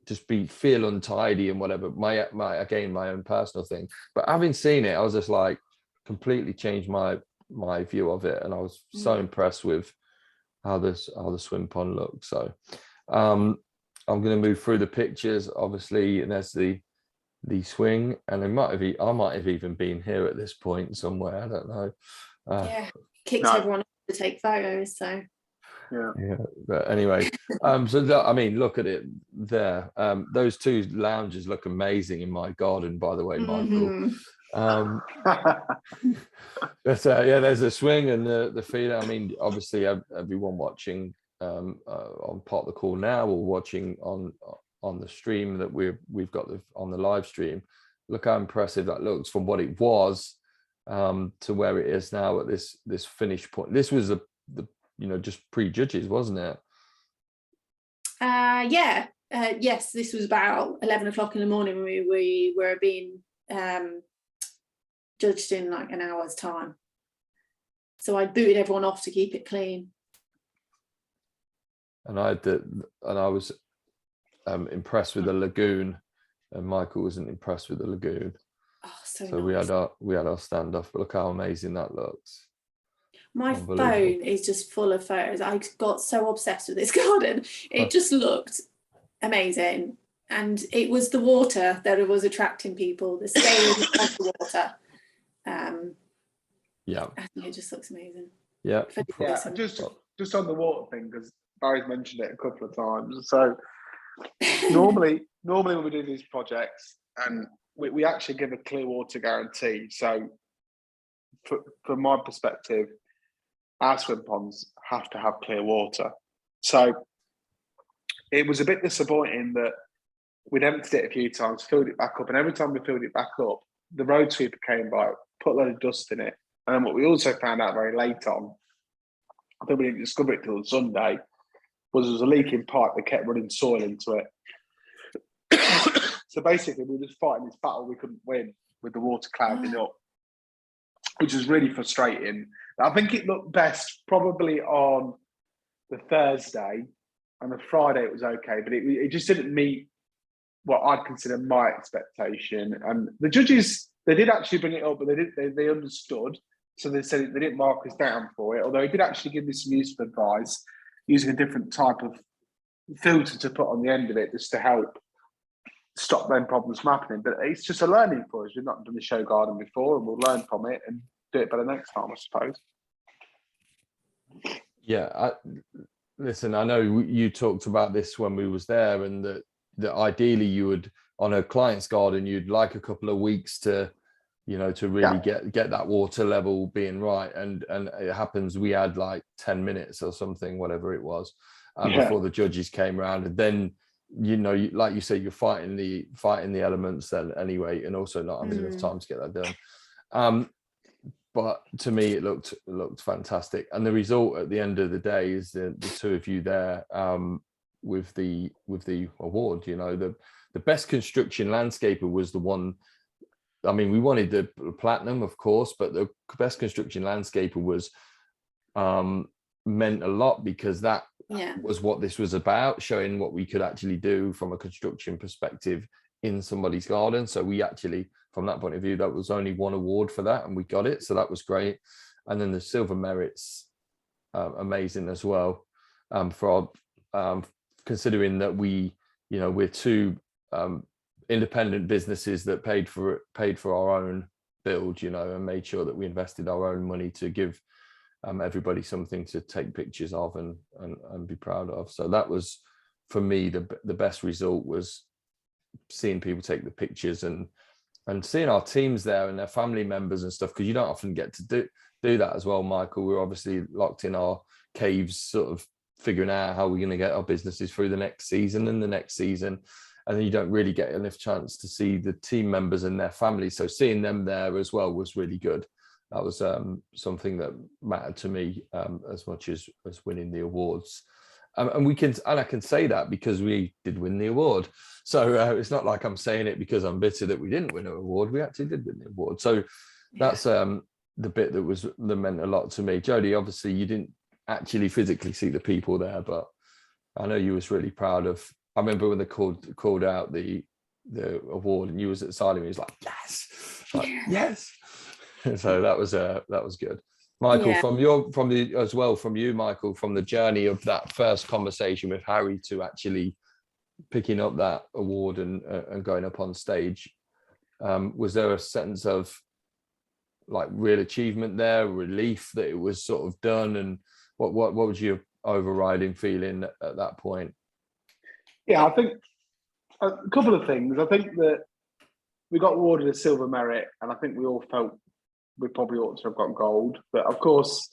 just feel untidy and whatever. My own personal thing. But having seen it, I was just like completely changed my view of it, and I was so impressed with how the swim pond looks. So I'm going to move through the pictures, obviously, and there's the swing, and I might have even been here at this point somewhere. I don't know. Kicked everyone to take photos. So but anyway, look at it there. Those two lounges look amazing in my garden, by the way, Michael. But there's the swing and the feeder. Obviously, everyone watching on part of the call now or watching on the stream that we've got on the live stream, look how impressive that looks from what it was to where it is now at this finish point. This was the just pre-judges, wasn't it? Yes, this was about 11 o'clock in the morning when we were being judged in like an hour's time. So I booted everyone off to keep it clean. And I was impressed with the lagoon, and Michael wasn't impressed with the lagoon. Oh, so nice. we had our standoff. But look how amazing that looks. My phone is just full of photos. I got so obsessed with this garden. It just looked amazing. And it was the water that was attracting people, the scale of the water. Yeah. I think it just looks amazing. Yeah. Just on the water thing, because Barry's mentioned it a couple of times. So normally when we do these projects, and we actually give a clear water guarantee. So from my perspective, our swim ponds have to have clear water. So it was a bit disappointing that we'd emptied it a few times, filled it back up, and every time we filled it back up, the road sweeper came by, put a load of dust in it. And then what we also found out very late on, I think we didn't discover it till Sunday, was there was a leaking pipe that kept running soil into it. So basically, we were just fighting this battle we couldn't win with the water clouding up, which was really frustrating. I think it looked best probably on the Thursday, and the Friday it was okay, but it just didn't meet what I'd consider my expectation. And the judges, they did actually bring it up, but they understood. So they said they didn't mark us down for it, although he did actually give me some useful advice using a different type of filter to put on the end of it just to help stop them problems from happening. But it's just a learning for us. We've not done the ShowGarden before, and we'll learn from it and do it better next time, I suppose. Yeah, listen, I know you talked about this when we was there, and that ideally you would, on a client's garden, you'd like a couple of weeks to really get that water level being right. And it happens we had like 10 minutes or something, whatever it was, before the judges came around. And then, like you said, you're fighting the elements then anyway, and also not having enough time to get that done. But to me, it looked fantastic. And the result at the end of the day is the two of you there with the award. The best construction landscaper was the one. I mean, we wanted the platinum, of course, but the best construction landscaper was meant a lot, because that was what this was about, showing what we could actually do from a construction perspective in somebody's garden. So we actually, from that point of view, that was only one award for that, and we got it. So that was great. And then the silver merit's amazing as well, for considering that we're two independent businesses that paid for our own build, and made sure that we invested our own money to give everybody something to take pictures of and be proud of. So that was, for me, the best result, was seeing people take the pictures and seeing our teams there and their family members and stuff, because you don't often get to do that as well, Michael. We're obviously locked in our caves, sort of figuring out how we're going to get our businesses through the next season and the next season. And then you don't really get enough chance to see the team members and their families. So seeing them there as well was really good. That was something that mattered to me as much as winning the awards. And I can say that because we did win the award. So it's not like I'm saying it because I'm bitter that we didn't win an award. We actually did win the award. So that's the bit that meant a lot to me. Jodie, obviously you didn't actually physically see the people there, but I know you was really proud of. I remember when they called out the award, and you was at the side of me, he was like, yes. So that was good. Michael, from you, Michael, from the journey of that first conversation with Harry to actually picking up that award and going up on stage, was there a sense of like real achievement there, relief that it was sort of done, and what was your overriding feeling at that point? Yeah, I think a couple of things. I think that we got awarded a silver merit, and I think we all felt we probably ought to have got gold. But of course,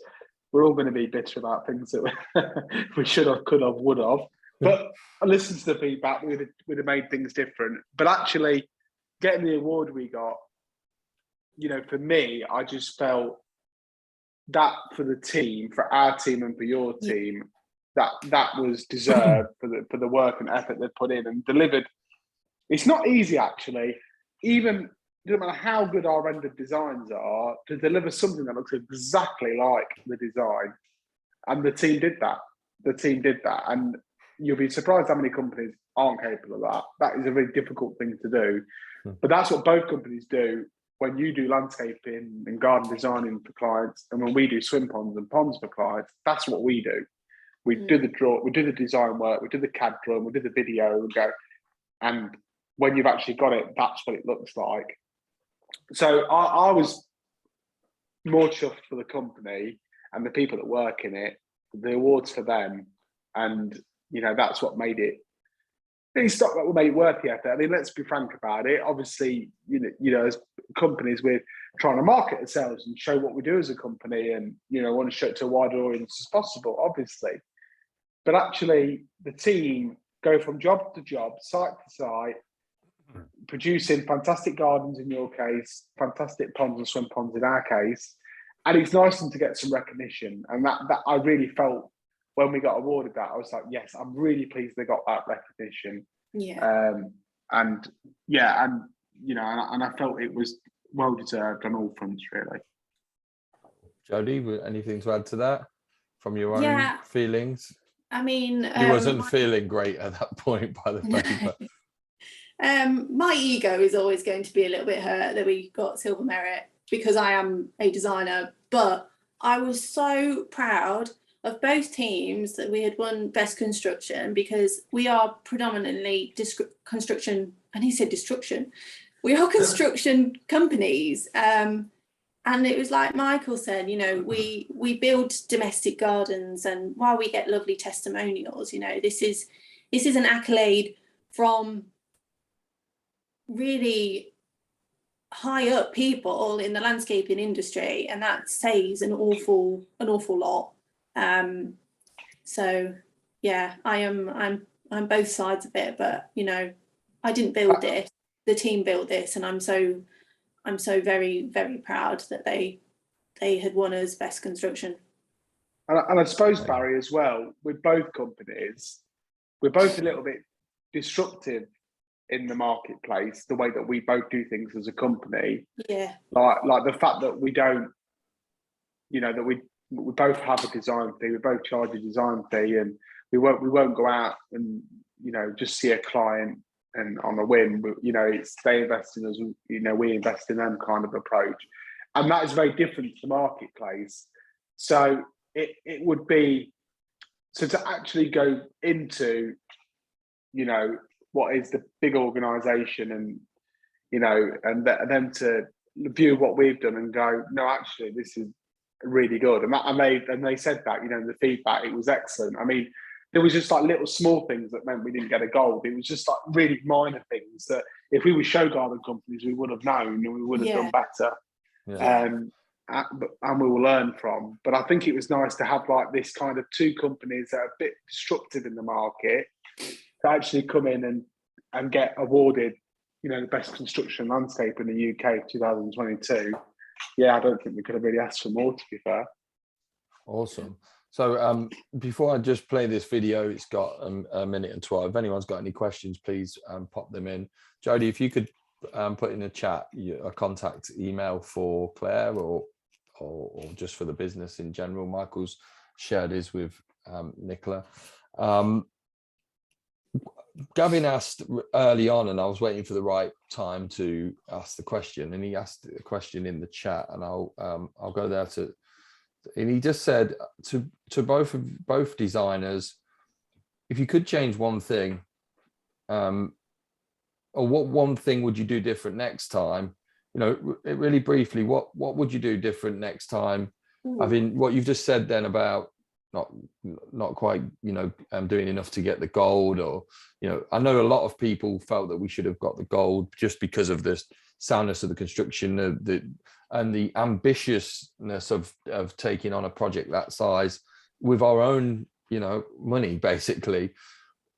we're all going to be bitter about things that we should have, could have, would have. But I listened to the feedback, we'd have made things different. But actually, getting the award we got you know, for me, I just felt that for the team, for our team and for your team, that was deserved for the work and effort they put in and delivered. It's not easy, actually, even no matter how good our rendered designs are, to deliver something that looks exactly like the design. And the team did that. The team did that. And you'll be surprised how many companies aren't capable of that. That is a very difficult thing to do. But that's what both companies do when you do landscaping and garden designing for clients, and when we do swim ponds and ponds for clients. That's what we do. We do the draw, we do the design work, we do the CAD drawing, we do the video, we go, and when you've actually got it, that's what it looks like. So I was more chuffed for the company and the people that work in it, the awards for them, and you know, that's what made it. It's not what made it worth the effort. I mean, let's be frank about it. Obviously, you know, as companies, we're trying to market ourselves and show what we do as a company, and you know, want to show it to a wider audience as possible, obviously. But actually, the team go from job to job, site to site, producing fantastic gardens in your case, fantastic ponds and swim ponds in our case. And it's nice to get some recognition. And that I really felt when we got awarded that, I was like, yes, I'm really pleased they got that recognition. Yeah. And yeah, and you know, and I felt it was well deserved on all fronts, really. Jodie, anything to add to that from your own feelings? I mean, he wasn't feeling great at that point by the paper. My ego is always going to be a little bit hurt that we got silver merit because I am a designer, but I was so proud of both teams that we had won Best Construction, because we are predominantly construction, and he said destruction. We are construction companies. And it was like Michael said, you know, we build domestic gardens, and while we get lovely testimonials, you know, this is an accolade from really high up people in the landscaping industry, and that says an awful lot. So yeah, I'm both sides of it, but you know, I didn't build this, the team built this, and I'm so very, very proud that they had won as Best Construction. And I suppose, Barry, as well, with both companies, we're both a little bit disruptive in the marketplace, the way that we both do things as a company. Yeah. Like the fact that we don't, you know, that we both have a design fee, we both charge a design fee, and we won't go out and, you know, just see a client and on a whim. You know, it's they invest in us, you know, we invest in them kind of approach. And that is very different to the marketplace. So it would be, so to actually go into, you know, what is the big organization, and, you know, and then to view what we've done and go, no, actually, this is really good. And they said that, you know, in the feedback, it was excellent. I mean, there was just like little small things that meant we didn't get a gold. It was just like really minor things that if we were ShowGarden companies, we would have known and we would have done better. Yeah. And we will learn from. But I think it was nice to have like this kind of two companies that are a bit disruptive in the market to actually come in and get awarded, you know, the Best Construction Landscape in the UK 2022. Yeah, I don't think we could have really asked for more, to be fair. Awesome. So before I just play this video, it's got a minute and 12. If anyone's got any questions, please pop them in. Jodie, if you could put in the chat a contact email for Claire or just for the business in general. Michael's shared his with Nicola. Gavin asked early on, and I was waiting for the right time to ask the question, and he asked the question in the chat, and I'll go there to. And he just said to both designers, if you could change one thing, or what one thing would you do different next time? You know, really briefly, what would you do different next time? I mean, what you've just said then about not quite, you know, doing enough to get the gold, or, you know, I know a lot of people felt that we should have got the gold just because of the soundness of the construction, and the ambitiousness of taking on a project that size with our own, you know, money, basically.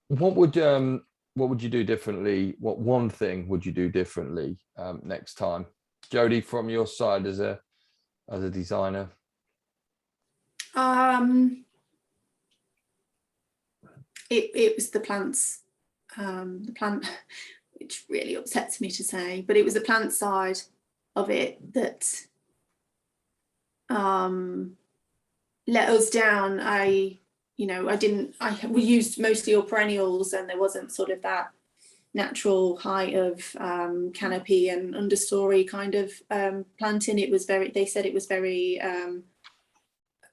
What would you do differently? What one thing would you do differently next time? Jodie, from your side as a designer? It was the plants, which really upsets me to say, but it was the plant side of it that let us down. We used mostly all perennials, and there wasn't sort of that natural height of canopy and understory kind of planting. They said it was very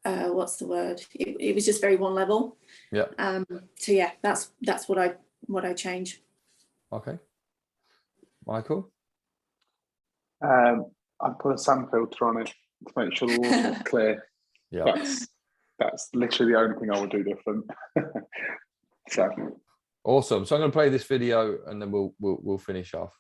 what's the word? It was just very one level. Yeah. So yeah, that's what I changed. Okay. Michael? I put a sand filter on it to make sure the water was clear. Yeah. That's literally the only thing I would do different. So Awesome. So I'm going to play this video and then we'll finish off.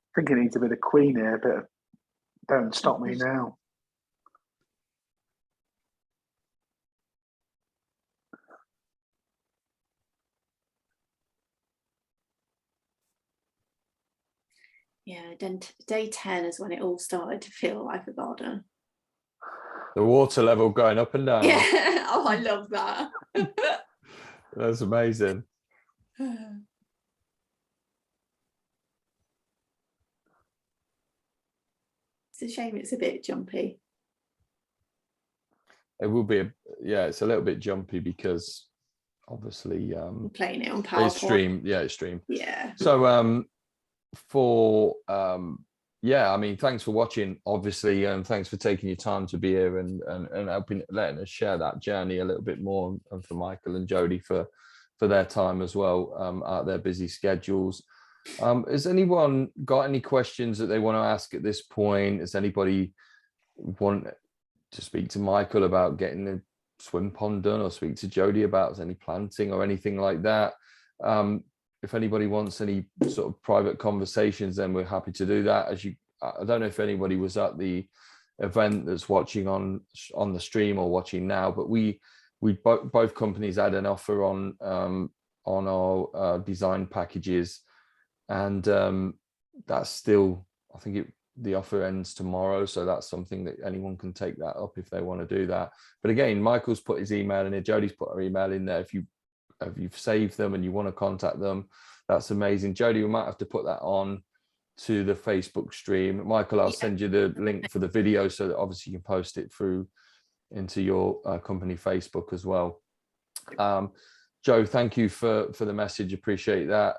I think it needs a bit of Queen here, but Don't Stop Me Now. Yeah, day 10 is when it all started to feel like a garden. The water level going up and down. Yeah, oh, I love that. That's amazing. It's a shame it's a bit jumpy. It will be, it's a little bit jumpy because obviously I'm playing it on PowerPoint. it's streamed. Yeah, it's streamed. Yeah. So I mean, thanks for watching, obviously, and thanks for taking your time to be here and letting us share that journey a little bit more, and for Michael and Jodie for their time as well, out their busy schedules. Has anyone got any questions that they want to ask at this point? Does anybody want to speak to Michael about getting the swim pond done, or speak to Jodie about any planting or anything like that? If anybody wants any sort of private conversations, then we're happy to do that. I don't know if anybody was at the event that's watching on the stream or watching now, but we both companies had an offer on our design packages, and that's still, I think the offer ends tomorrow, so that's something that anyone can take that up if they want to do that. But again, Michael's put his email in there, Jodie's put her email in there. If you've saved them and you want to contact them, that's amazing. Jodie, we might have to put that on to the Facebook stream. Michael, I'll send you the link for the video so that obviously you can post it through into your company Facebook as well. Joe, thank you for the message, appreciate that.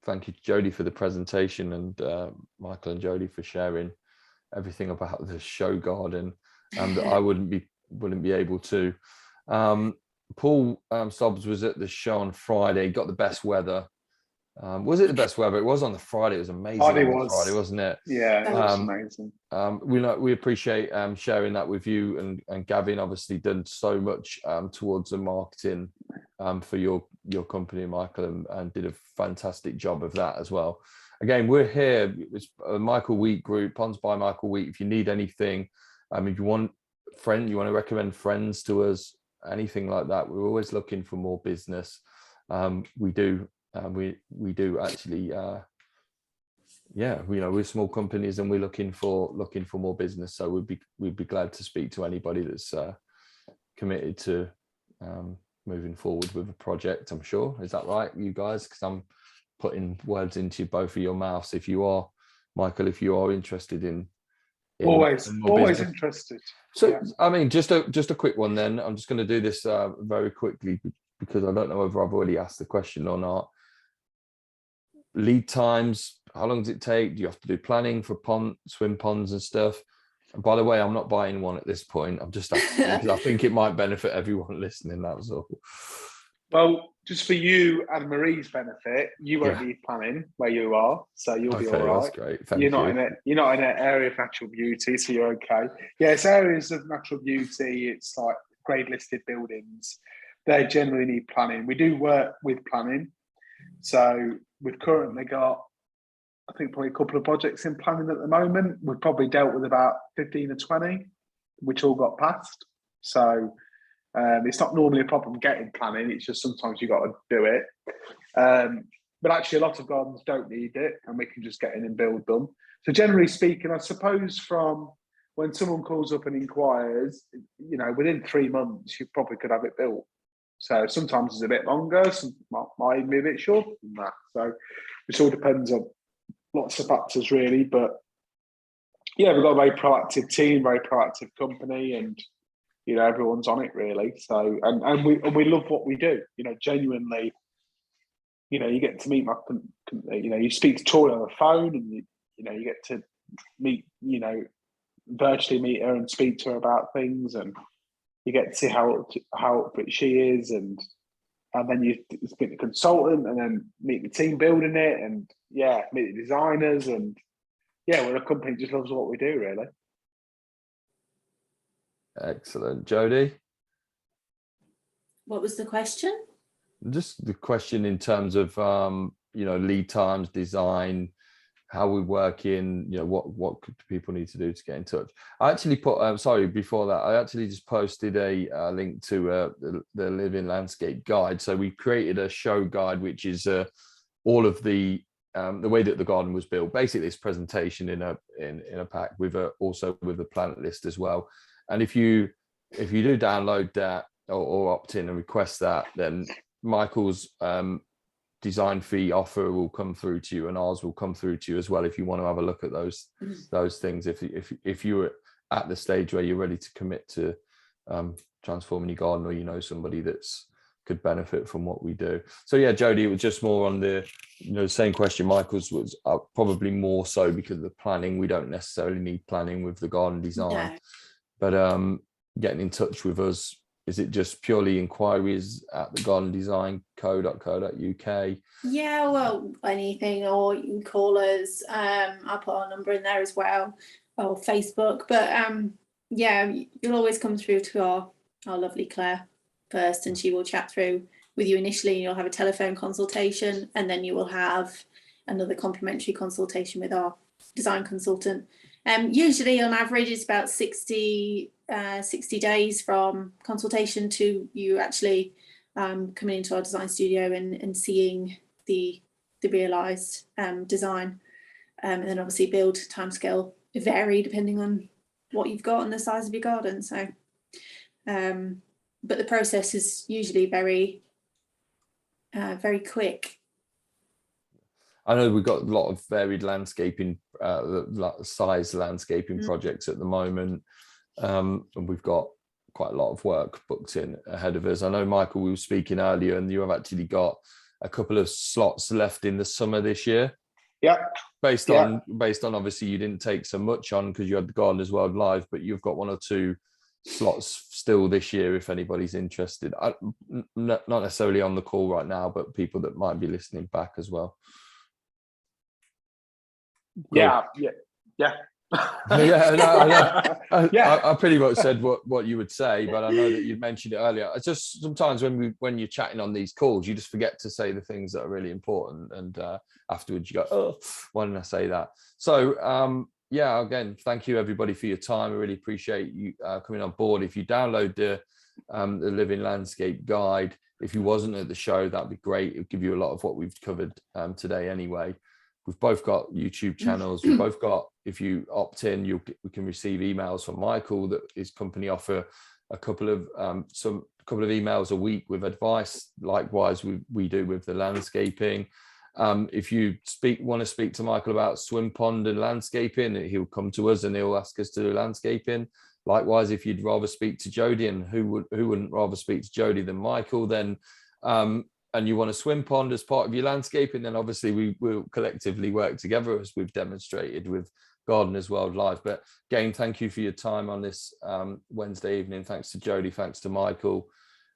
Thank you, Jodie, for the presentation, and Michael and Jodie for sharing everything about the ShowGarden that I wouldn't be able to. Paul Stobbs was at the show on Friday, got the best weather. Was it the best weather? It was on the Friday. It was amazing. Friday, wasn't it? Yeah, it was amazing. We appreciate sharing that with you, and Gavin obviously done so much towards the marketing for your company, Michael, and did a fantastic job of that as well. Again, we're here. It's a Michael Wheat group, Ponds by Michael Wheat. If you need anything, if you want you want to recommend friends to us, anything like that, we're always looking for more business. We do actually. We're small companies and we're looking for more business. So we'd be glad to speak to anybody that's committed to moving forward with a project. I'm sure, is that right, you guys? Because I'm putting words into both of your mouths. If you are, Michael, if you are interested in always business. Interested. So yeah. I mean, just a quick one then. I'm just going to do this very quickly because I don't know whether I've already asked the question or not. Lead times, how long does it take? Do you have to do planning for swim ponds and stuff? And by the way, I'm not buying one at this point. I'm just asking because I think it might benefit everyone listening. That was all. Well, just for you and Marie's benefit, you won't need planning where you are, so you'll be all right. That's great. Thank you're you. You're not in an area of natural beauty, so you're okay. Yeah, it's areas of natural beauty. It's like grade listed buildings. They generally need planning. We do work with planning, so we've currently got, I think, probably a couple of projects in planning at the moment. We've probably dealt with about 15 or 20, which all got passed. So it's not normally a problem getting planning. It's just sometimes you got to do it. But actually, a lot of gardens don't need it, and we can just get in and build them. So generally speaking, I suppose from when someone calls up and inquires, within 3 months, you probably could have it built. So sometimes it's a bit longer, some might even be a bit shorter than that. So it all depends on lots of factors, really. But yeah, we've got a very proactive team, very proactive company, and everyone's on it, really. So and we love what we do. Genuinely, you get to meet you speak to Tori on the phone, and you get to meet, virtually meet her and speak to her about things, and you get to see how she is, and then you speak to the consultant, and then meet the team building it, and meet the designers, and we're a company that just loves what we do, really. Excellent. Jodie? What was the question? Just the question in terms of lead times, design, how we work in, what could people need to do to get in touch. I actually put before that, I actually just posted a link to the Living Landscape guide. So we created a show guide, which is all of the way that the garden was built, basically this presentation in a pack with also with the plant list as well. And if you do download that or opt in and request that, then Michael's design fee offer will come through to you, and ours will come through to you as well, if you want to have a look at those things. If you're at the stage where you're ready to commit to transforming your garden, or somebody that's could benefit from what we do. So yeah, Jodie, it was just more on the same question. Michael's was probably more so because of the planning. We don't necessarily need planning with the garden design. No. But getting in touch with us, is it just purely inquiries at thegardendesignco.co.uk? Yeah, well, anything, or you can call us. I'll put our number in there as well, or Facebook. But you'll always come through to our lovely Claire first, and she will chat through with you initially, and you'll have a telephone consultation, and then you will have another complimentary consultation with our design consultant. Usually on average it's about 60 days from consultation to you actually coming into our design studio and seeing the realised design, and then obviously build timescale vary depending on what you've got and the size of your garden. So but the process is usually very quick. I know we've got a lot of varied landscaping, size landscaping projects at the moment, and we've got quite a lot of work booked in ahead of us. I know, Michael, we were speaking earlier, and you have actually got a couple of slots left in the summer this year. Yeah. Based on obviously you didn't take so much on because you had the Gardeners World Live, but you've got 1 or 2 slots still this year if anybody's interested. Not necessarily on the call right now, but people that might be listening back as well. Cool. Yeah. I pretty much said what you would say, but I know that you mentioned it earlier. It's just sometimes when you're chatting on these calls, you just forget to say the things that are really important, and afterwards you go, oh, why didn't I say that? So again, thank you everybody for your time. I really appreciate you coming on board. If you download the Living Landscape guide, if you wasn't at the show, that'd be great. It'll give you a lot of what we've covered today anyway. We've both got YouTube channels. We've both got, if you opt in, we can receive emails from Michael that his company offer a couple of emails a week with advice. Likewise, we do with the landscaping. If you want to speak to Michael about swim pond and landscaping, he'll come to us and he'll ask us to do landscaping. Likewise, if you'd rather speak to Jodie, and who wouldn't rather speak to Jodie than Michael, then and you want a swim pond as part of your landscaping, then obviously we will collectively work together, as we've demonstrated with Gardeners World Live. But again, thank you for your time on this Wednesday evening. Thanks to Jodie, thanks to Michael.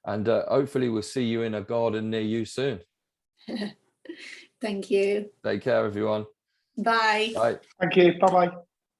and hopefully we'll see you in a garden near you soon. Thank you. Take care, everyone. Bye. Bye. Thank you. Bye bye.